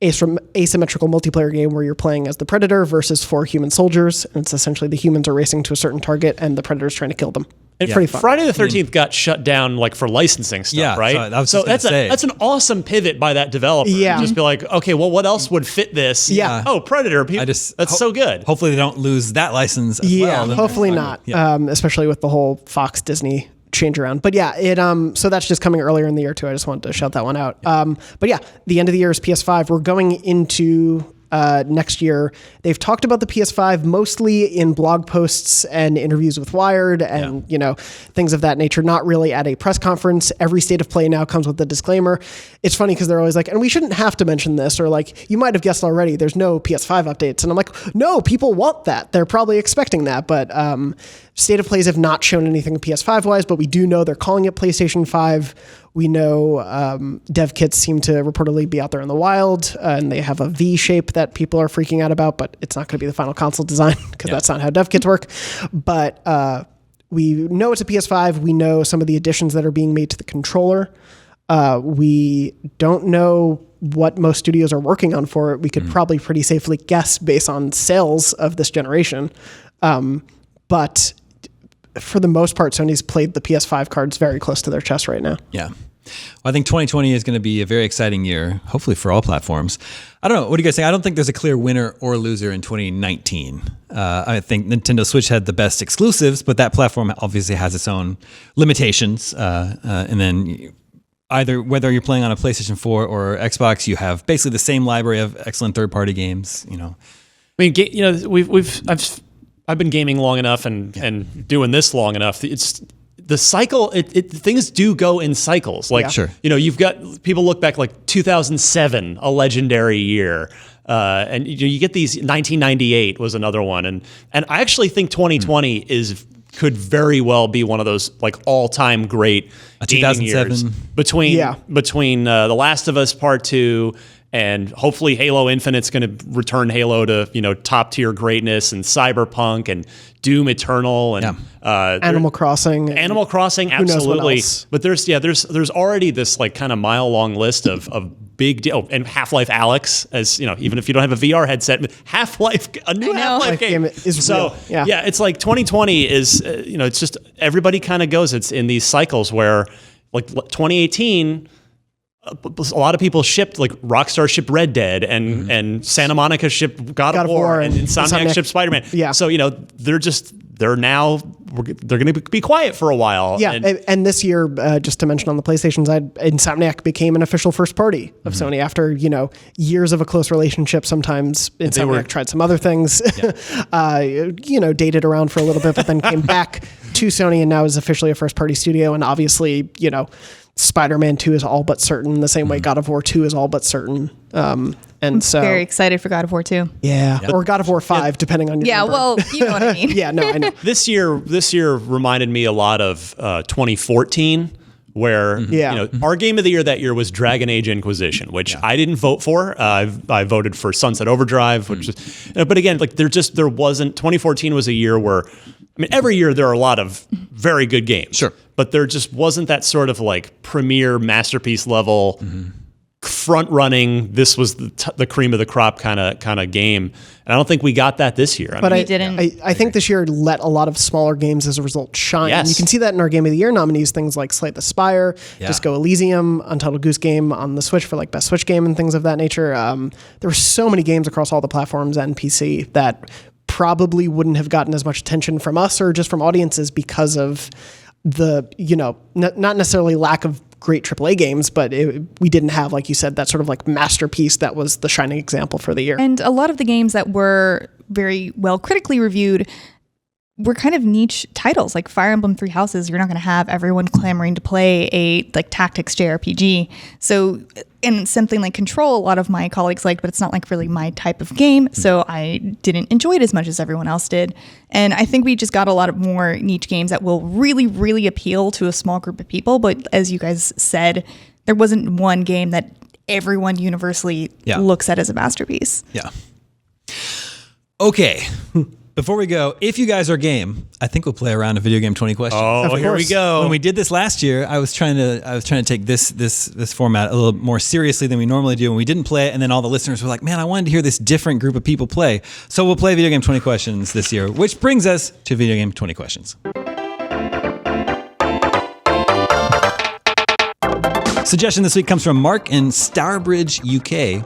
[SPEAKER 3] asymmetrical multiplayer game where you're playing as the Predator versus 4 human soldiers. And it's essentially the humans are racing to a certain target and the Predator's trying to kill them. It's pretty fun.
[SPEAKER 5] Friday the 13th got shut down for licensing stuff, right?
[SPEAKER 1] So that's
[SPEAKER 5] an awesome pivot by that developer.
[SPEAKER 3] Yeah.
[SPEAKER 5] Just be like, okay, well, what else would fit this?
[SPEAKER 3] Yeah.
[SPEAKER 5] Oh, Predator. That's so good.
[SPEAKER 1] Hopefully they don't lose that license as well.
[SPEAKER 3] Hopefully not. Yeah. Especially with the whole Fox Disney change around. But so that's just coming earlier in the year too. I just wanted to shout that one out. But the end of the year is PS5. We're going into next year. They've talked about the PS5 mostly in blog posts and interviews with Wired and things of that nature, not really at a press conference. Every State of Play now comes with a disclaimer. It's funny because they're always like, and we shouldn't have to mention this, or like, you might have guessed already, there's no PS5 updates. And I'm like, no, people want that. They're probably expecting that. But State of Plays have not shown anything PS5 wise, but we do know they're calling it PlayStation 5. We know dev kits seem to reportedly be out there in the wild, and they have a V shape that people are freaking out about, but it's not going to be the final console design because that's not how dev kits work. But we know it's a PS5. We know some of the additions that are being made to the controller. We don't know what most studios are working on for it. We could probably pretty safely guess based on sales of this generation. But for the most part, Sony's played the PS5 cards very close to their chest right now.
[SPEAKER 1] Yeah. Well, I think 2020 is going to be a very exciting year, hopefully for all platforms. I don't know. What do you guys think? I don't think there's a clear winner or loser in 2019. I think Nintendo Switch had the best exclusives, but that platform obviously has its own limitations. And then either whether you're playing on a PlayStation 4 or Xbox, you have basically the same library of excellent third-party games. You know,
[SPEAKER 5] I mean, I've been gaming long enough and doing this long enough. It's the cycle. Things do go in cycles. Like,
[SPEAKER 1] Sure.
[SPEAKER 5] You've got people look back like 2007, a legendary year. And you get these. 1998 was another one, and I actually think 2020 could very well be one of those like all-time great gaming years
[SPEAKER 1] 2007.
[SPEAKER 5] between The Last of Us Part 2 and hopefully Halo Infinite's going to return Halo to top tier greatness, and Cyberpunk and Doom Eternal and
[SPEAKER 3] Animal Crossing.
[SPEAKER 5] Animal Crossing,
[SPEAKER 3] knows what
[SPEAKER 5] absolutely.
[SPEAKER 3] else?
[SPEAKER 5] But there's already this like kind of mile long list of big deal, and Half-Life Alyx, as even if you don't have a VR headset, Half-Life, a new Half-Life game
[SPEAKER 3] is
[SPEAKER 5] real. Yeah, it's like 2020 is it's just everybody kind of goes. It's in these cycles where like 2018. A lot of people shipped, like Rockstar shipped Red Dead, and Santa Monica shipped God of War, and Insomniac shipped Spider-Man.
[SPEAKER 3] Yeah.
[SPEAKER 5] So they're going to be quiet for a while.
[SPEAKER 3] Yeah, and this year, just to mention on the PlayStation side, Insomniac became an official first party of Sony after years of a close relationship. Sometimes Insomniac tried some other things, dated around for a little bit, but then came back to Sony, and now is officially a first party studio. And obviously, Spider-Man 2 is all but certain, the same way God of War 2 is all but certain. And so
[SPEAKER 4] Very excited for God of War 2.
[SPEAKER 3] Yeah. Or God of War 5, depending on your number.
[SPEAKER 4] Well, you know what I mean.
[SPEAKER 3] Yeah, no, I know.
[SPEAKER 5] This year reminded me a lot of 2014, where our game of the year that year was Dragon Age Inquisition, which I didn't vote for. I voted for Sunset Overdrive, which is, but again, like there wasn't. 2014 was a year where, every year there are a lot of very good games.
[SPEAKER 1] Sure.
[SPEAKER 5] But there just wasn't that sort of like premier masterpiece level front running. This was the cream of the crop kind of game, and I don't think we got that this year.
[SPEAKER 3] But
[SPEAKER 4] We didn't.
[SPEAKER 3] I think this year let a lot of smaller games as a result shine.
[SPEAKER 5] Yes.
[SPEAKER 3] You can see that in our Game of the Year nominees, things like Slay the Spire, Disco Elysium, Untitled Goose Game on the Switch for like best Switch game and things of that nature. There were so many games across all the platforms and PC that probably wouldn't have gotten as much attention from us or just from audiences because of the, not necessarily lack of great AAA games, but we didn't have, like you said, that sort of like masterpiece that was the shining example for the year.
[SPEAKER 4] And a lot of the games that were very well critically reviewed were kind of niche titles, like Fire Emblem Three Houses. You're not going to have everyone clamoring to play a like tactics JRPG. So, and something like Control, a lot of my colleagues liked, but it's not like really my type of game. So I didn't enjoy it as much as everyone else did. And I think we just got a lot of more niche games that will really, really appeal to a small group of people. But as you guys said, there wasn't one game that everyone universally looks at as a masterpiece.
[SPEAKER 1] Yeah. Okay. Before we go, if you guys are game, I think we'll play around a video game 20 questions.
[SPEAKER 5] Oh, here we go.
[SPEAKER 1] When we did this last year, I was trying to take this format a little more seriously than we normally do, and we didn't play it. And then all the listeners were like, "Man, I wanted to hear this different group of people play." So we'll play video game 20 questions this year, which brings us to video game 20 questions. Suggestion this week comes from Mark in Stourbridge, UK.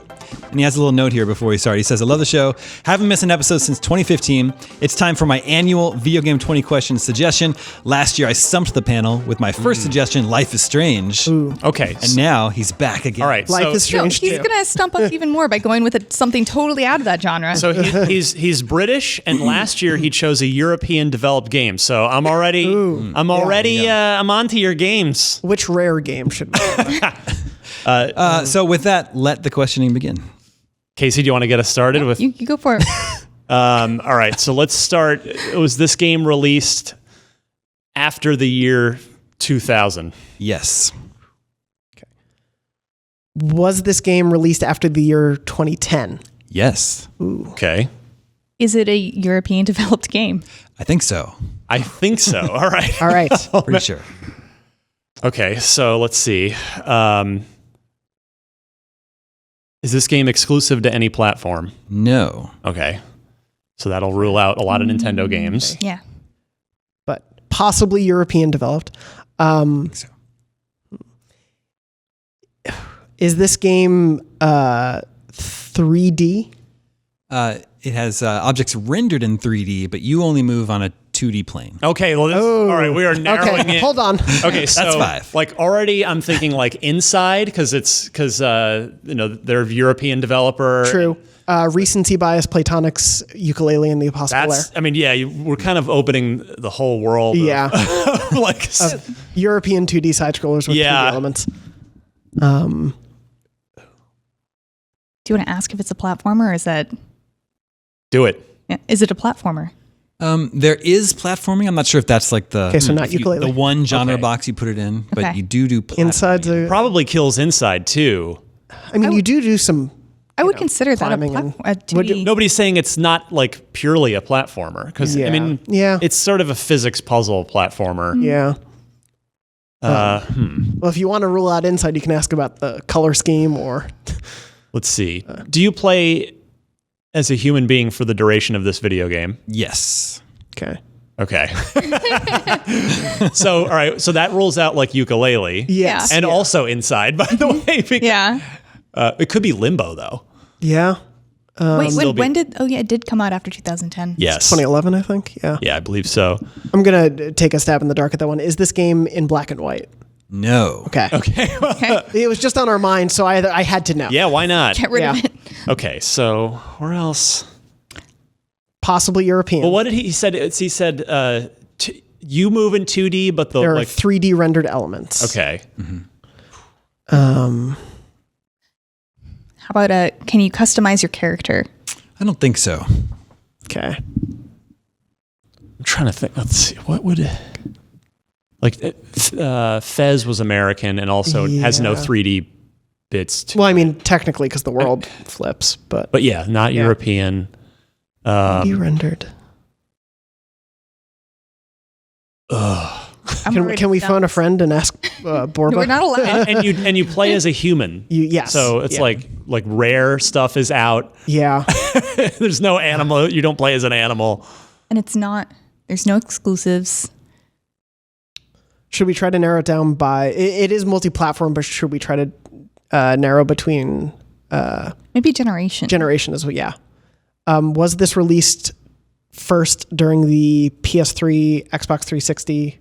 [SPEAKER 1] And he has a little note here before we start. He says, I love the show. Haven't missed an episode since 2015. It's time for my annual Video Game 20 Questions suggestion. Last year, I stumped the panel with my first suggestion, Life is Strange.
[SPEAKER 3] Ooh.
[SPEAKER 5] Okay.
[SPEAKER 1] And now he's back again.
[SPEAKER 5] All right.
[SPEAKER 3] Life is
[SPEAKER 4] No,
[SPEAKER 3] Strange
[SPEAKER 4] he's
[SPEAKER 3] too.
[SPEAKER 4] going to stump us even more by going with something totally out of that genre.
[SPEAKER 5] So he's British, and last year he chose a European developed game. So I'm already I'm onto your games.
[SPEAKER 3] Which rare game should we
[SPEAKER 1] So with that, let the questioning begin.
[SPEAKER 5] Casey, do you want to get us started with?
[SPEAKER 4] You go for it.
[SPEAKER 5] All right, so let's start. Was this game released after the year 2000?
[SPEAKER 1] Yes.
[SPEAKER 3] Was this game released after the year 2010?
[SPEAKER 1] Yes.
[SPEAKER 5] Okay.
[SPEAKER 4] Is it a European developed game?
[SPEAKER 1] I think so.
[SPEAKER 5] I think so. All right.
[SPEAKER 3] All right.
[SPEAKER 1] Pretty sure.
[SPEAKER 5] Okay, so let's see. Is this game exclusive to any platform?
[SPEAKER 1] No.
[SPEAKER 5] Okay. So that'll rule out a lot of Nintendo games.
[SPEAKER 4] Yeah.
[SPEAKER 3] But possibly European developed.
[SPEAKER 1] I think so.
[SPEAKER 3] Is this game 3D?
[SPEAKER 1] It has objects rendered in 3D, but you only move on a 2D plane.
[SPEAKER 5] Okay, well, all right, we are narrowing
[SPEAKER 3] Okay,
[SPEAKER 5] it.
[SPEAKER 3] hold on.
[SPEAKER 5] Okay, so
[SPEAKER 1] That's 5.
[SPEAKER 5] like already I'm thinking like Inside because they're a European developer.
[SPEAKER 3] True. Recency bias, Platonix, Ukulele, and the Apostle
[SPEAKER 5] That's,
[SPEAKER 3] Lair.
[SPEAKER 5] I mean, yeah, we're kind of opening the whole world.
[SPEAKER 3] Yeah.
[SPEAKER 5] Like,
[SPEAKER 3] European 2D side scrollers with 3D
[SPEAKER 5] Yeah.
[SPEAKER 3] elements.
[SPEAKER 4] Do you want to ask if it's a platformer or is that?
[SPEAKER 5] do it.
[SPEAKER 4] Yeah, is it a platformer?
[SPEAKER 1] There is platforming. I'm not sure if that's like the
[SPEAKER 3] Okay, so not
[SPEAKER 1] if you-
[SPEAKER 3] ukulele.
[SPEAKER 1] the one genre
[SPEAKER 5] Okay.
[SPEAKER 1] box you put it in, but
[SPEAKER 4] Okay.
[SPEAKER 1] you do platforming.
[SPEAKER 3] Inside's a.
[SPEAKER 5] Probably kills Inside too.
[SPEAKER 3] I mean, you do some.
[SPEAKER 4] I would consider that a
[SPEAKER 3] climbing and-
[SPEAKER 4] platform. A 2D.
[SPEAKER 5] Nobody's saying it's not like purely a platformer because
[SPEAKER 3] Yeah.
[SPEAKER 5] I mean,
[SPEAKER 3] Yeah.
[SPEAKER 5] it's sort of a physics puzzle platformer.
[SPEAKER 3] Yeah.
[SPEAKER 5] Uh,
[SPEAKER 3] Well, if you want to rule out Inside, you can ask about the color scheme or.
[SPEAKER 5] Let's see. Do you play as a human being for the duration of this video game?
[SPEAKER 1] Yes.
[SPEAKER 3] Okay.
[SPEAKER 5] Okay. So, all right. So that rules out like Ukulele.
[SPEAKER 3] Yes.
[SPEAKER 5] And also Inside, by the way. Because,
[SPEAKER 4] Yeah.
[SPEAKER 5] it could be Limbo, though.
[SPEAKER 3] Yeah.
[SPEAKER 4] Wait,
[SPEAKER 5] still
[SPEAKER 4] when did? Oh yeah, it did come out after 2010.
[SPEAKER 5] Yes.
[SPEAKER 3] 2011, I think. Yeah.
[SPEAKER 5] Yeah, I believe so.
[SPEAKER 3] I'm going to take a stab in the dark at that one. Is this game in black and white?
[SPEAKER 1] No.
[SPEAKER 3] Okay.
[SPEAKER 5] Okay.
[SPEAKER 3] It was just on our mind, so I had to know.
[SPEAKER 5] Yeah, why not?
[SPEAKER 4] Get rid of
[SPEAKER 3] Yeah.
[SPEAKER 4] it.
[SPEAKER 5] Okay, so where else?
[SPEAKER 3] Possibly European.
[SPEAKER 5] Well, what did he said? He said you move in 2D, but the
[SPEAKER 3] there are
[SPEAKER 5] like
[SPEAKER 3] 3D rendered elements.
[SPEAKER 5] okay.
[SPEAKER 4] How about can you customize your character?
[SPEAKER 1] I don't think so.
[SPEAKER 3] Okay.
[SPEAKER 5] I'm trying to think. Let's see. What would like Fez was American and also has no
[SPEAKER 3] Yeah.
[SPEAKER 5] 3D bits.
[SPEAKER 3] Well, I mean, technically, because the world flips, but
[SPEAKER 5] But yeah, not European.
[SPEAKER 3] 3D rendered. Can we phone a friend and ask Borba?
[SPEAKER 4] We're not allowed.
[SPEAKER 5] and you play as a human.
[SPEAKER 3] Yes.
[SPEAKER 5] So it's
[SPEAKER 3] Yeah.
[SPEAKER 5] like rare stuff is out.
[SPEAKER 3] Yeah.
[SPEAKER 5] There's no animal. You don't play as an animal.
[SPEAKER 4] And it's not. There's no exclusives.
[SPEAKER 3] Should we try to narrow it down by? It is multi-platform, but should we try to narrow between
[SPEAKER 4] Maybe generation.
[SPEAKER 3] generation as well? Yeah. Was this released first during the PS3, Xbox 360,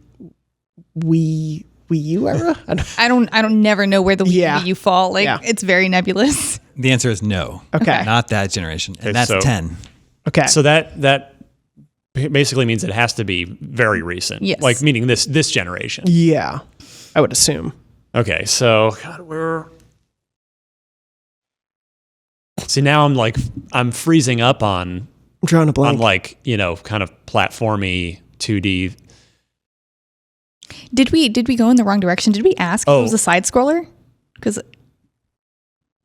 [SPEAKER 3] Wii U era?
[SPEAKER 4] I don't never know where the
[SPEAKER 3] Yeah.
[SPEAKER 4] Wii U fall. Like
[SPEAKER 3] Yeah.
[SPEAKER 4] it's very nebulous.
[SPEAKER 1] The answer is no.
[SPEAKER 3] Okay.
[SPEAKER 1] Not that generation. And
[SPEAKER 5] Okay,
[SPEAKER 1] that's
[SPEAKER 5] so-
[SPEAKER 1] 10.
[SPEAKER 3] Okay.
[SPEAKER 5] So that basically means it has to be very recent.
[SPEAKER 4] Yes.
[SPEAKER 5] Like meaning this generation.
[SPEAKER 3] yeah, I would assume.
[SPEAKER 5] Okay, so God, see now I'm freezing up on
[SPEAKER 3] I'm drawing a blank.
[SPEAKER 5] like, kind of platformy 2D.
[SPEAKER 4] Did we go in the wrong direction? Did we ask if it was a side scroller? Because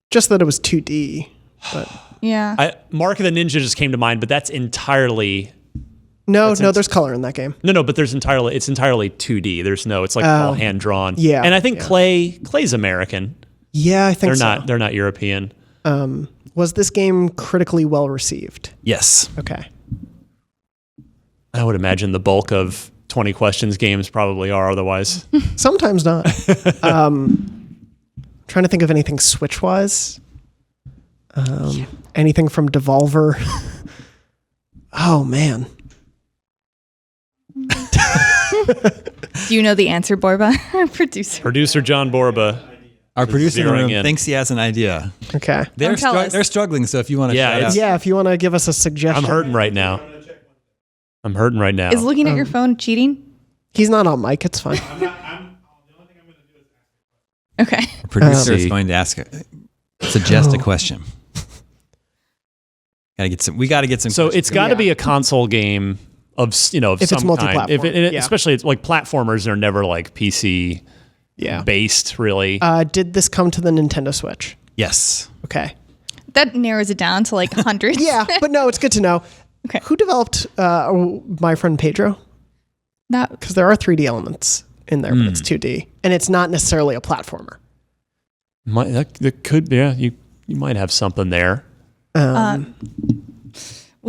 [SPEAKER 3] Just that it was 2D. But
[SPEAKER 4] yeah,
[SPEAKER 5] Mark of the Ninja just came to mind, but that's entirely
[SPEAKER 3] no, there's color in that game.
[SPEAKER 5] no, but it's entirely 2D. It's like all hand drawn.
[SPEAKER 3] Yeah,
[SPEAKER 5] And I think
[SPEAKER 3] yeah.
[SPEAKER 5] Clay's American.
[SPEAKER 3] Yeah, I think
[SPEAKER 5] They're not European.
[SPEAKER 3] Was this game critically well received?
[SPEAKER 1] Yes.
[SPEAKER 3] Okay.
[SPEAKER 5] I would imagine the bulk of 20 questions games probably are otherwise.
[SPEAKER 3] Sometimes not. Trying to think of anything Switch wise. Anything from Devolver. Oh man.
[SPEAKER 4] do you know the answer, Borba? Producer.
[SPEAKER 5] Producer John Borba.
[SPEAKER 1] Our producer in the
[SPEAKER 5] zeroing
[SPEAKER 1] room
[SPEAKER 5] in.
[SPEAKER 1] thinks he has an idea.
[SPEAKER 3] Okay.
[SPEAKER 1] They're
[SPEAKER 4] tell us.
[SPEAKER 1] they're struggling, so if you want to
[SPEAKER 5] Yeah,
[SPEAKER 1] shout
[SPEAKER 5] it's-
[SPEAKER 1] out.
[SPEAKER 3] Yeah, if you want to give us a suggestion.
[SPEAKER 5] I'm hurting right now.
[SPEAKER 4] Is looking at your phone cheating?
[SPEAKER 3] He's not on mic. It's fine.
[SPEAKER 4] Okay.
[SPEAKER 1] Our producer is
[SPEAKER 5] see.
[SPEAKER 1] going to suggest a question. We got to get some.
[SPEAKER 5] So
[SPEAKER 1] questions
[SPEAKER 5] it's got to
[SPEAKER 3] Yeah.
[SPEAKER 5] be a console game of some
[SPEAKER 3] it's
[SPEAKER 5] kind.
[SPEAKER 3] multi-platform, yeah.
[SPEAKER 5] Especially it's like platformers are never like PC
[SPEAKER 3] Yeah.
[SPEAKER 5] based really.
[SPEAKER 3] Did this come to the Nintendo Switch?
[SPEAKER 1] Yes.
[SPEAKER 3] Okay.
[SPEAKER 4] That narrows it down to like hundreds.
[SPEAKER 3] Yeah, but no, it's good to know.
[SPEAKER 4] Okay.
[SPEAKER 3] Who developed My Friend Pedro?
[SPEAKER 4] That
[SPEAKER 3] Because there are 3D elements in there, but it's 2D. And it's not necessarily a platformer.
[SPEAKER 5] That could be, yeah, you might have something there.
[SPEAKER 4] what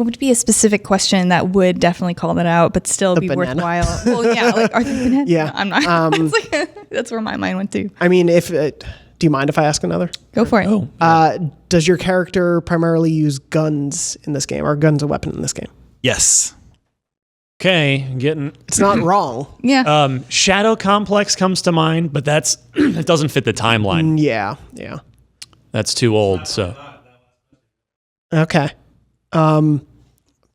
[SPEAKER 4] would be a specific question that would definitely call that out, but still be
[SPEAKER 3] banana.
[SPEAKER 4] worthwhile? Well, yeah, like are they bananas?
[SPEAKER 3] Yeah.
[SPEAKER 4] No, I'm not. It's like, that's where my mind went to.
[SPEAKER 3] I mean, do you mind if I ask another?
[SPEAKER 4] Go for it.
[SPEAKER 5] Oh.
[SPEAKER 3] Does your character primarily use guns in this game? Are guns a weapon in this game?
[SPEAKER 1] Yes.
[SPEAKER 5] Okay, getting
[SPEAKER 3] It's not wrong.
[SPEAKER 4] Yeah.
[SPEAKER 5] Shadow Complex comes to mind, but it doesn't fit the timeline.
[SPEAKER 3] Yeah.
[SPEAKER 5] That's too old. So
[SPEAKER 3] Okay.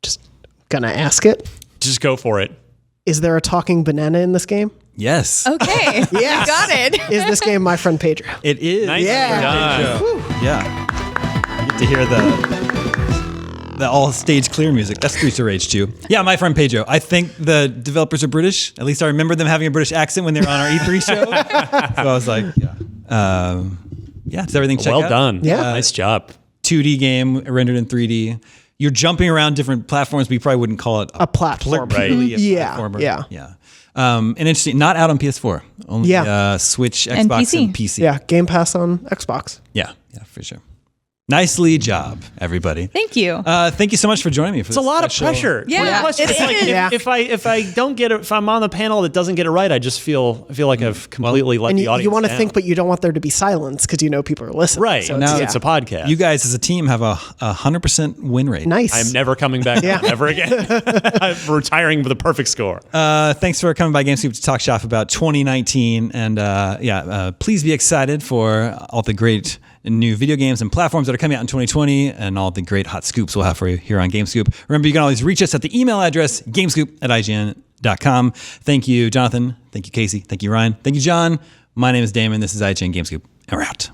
[SPEAKER 3] Just gonna ask it.
[SPEAKER 5] just go for it.
[SPEAKER 3] Is there a talking banana in this game?
[SPEAKER 1] Yes.
[SPEAKER 4] Okay.
[SPEAKER 3] Yes.
[SPEAKER 4] You got it.
[SPEAKER 3] Is this game My Friend Pedro?
[SPEAKER 1] It is.
[SPEAKER 5] Nice
[SPEAKER 3] Yeah.
[SPEAKER 5] done.
[SPEAKER 1] Yeah. You get to hear the all stage clear music. That's Streets of Rage 2. Yeah, My Friend Pedro. I think the developers are British. At least I remember them having a British accent when they were on our E3 show. So I was like, yeah. Does everything check
[SPEAKER 5] Well
[SPEAKER 1] out?
[SPEAKER 5] done.
[SPEAKER 3] Yeah.
[SPEAKER 5] Nice job.
[SPEAKER 1] 2D game rendered in 3D. You're jumping around different platforms, but you probably wouldn't call it
[SPEAKER 3] A platform.
[SPEAKER 1] purely a
[SPEAKER 3] Yeah,
[SPEAKER 1] platformer.
[SPEAKER 3] yeah.
[SPEAKER 1] Yeah. And interesting, not out on PS4. Only Switch, Xbox,
[SPEAKER 4] And PC.
[SPEAKER 1] and PC.
[SPEAKER 3] Yeah, Game Pass on Xbox.
[SPEAKER 1] Yeah, for sure. Nicely job, everybody.
[SPEAKER 4] Thank you.
[SPEAKER 1] Thank you so much for joining me for
[SPEAKER 5] It's a lot of pressure.
[SPEAKER 4] Yeah,
[SPEAKER 5] Plus,
[SPEAKER 4] it
[SPEAKER 5] it's like
[SPEAKER 4] is.
[SPEAKER 3] Yeah.
[SPEAKER 5] if I don't get it, if I'm on the panel that doesn't get it right, I just feel like I've completely let
[SPEAKER 3] And
[SPEAKER 5] the
[SPEAKER 3] you
[SPEAKER 5] audience
[SPEAKER 3] want to
[SPEAKER 5] down.
[SPEAKER 3] think, but you don't want there to be silence because you know people are listening.
[SPEAKER 5] right.
[SPEAKER 3] So
[SPEAKER 5] now
[SPEAKER 1] now-
[SPEAKER 5] it's a podcast.
[SPEAKER 1] You guys as a team have a 100% win rate.
[SPEAKER 3] Nice.
[SPEAKER 5] I'm never coming back
[SPEAKER 3] Yeah.
[SPEAKER 5] ever again. I'm retiring with a perfect score.
[SPEAKER 1] Thanks for coming by GameScoop to talk shop about 2019. And please be excited for all the great new video games and platforms that are coming out in 2020 and all the great hot scoops we'll have for you here on GameScoop. Remember, you can always reach us at the email address, gamescoop@ign.com. Thank you, Jonathan. Thank you, Casey. Thank you, Ryan. Thank you, John. My name is Damon. This is IGN GameScoop, and we're out.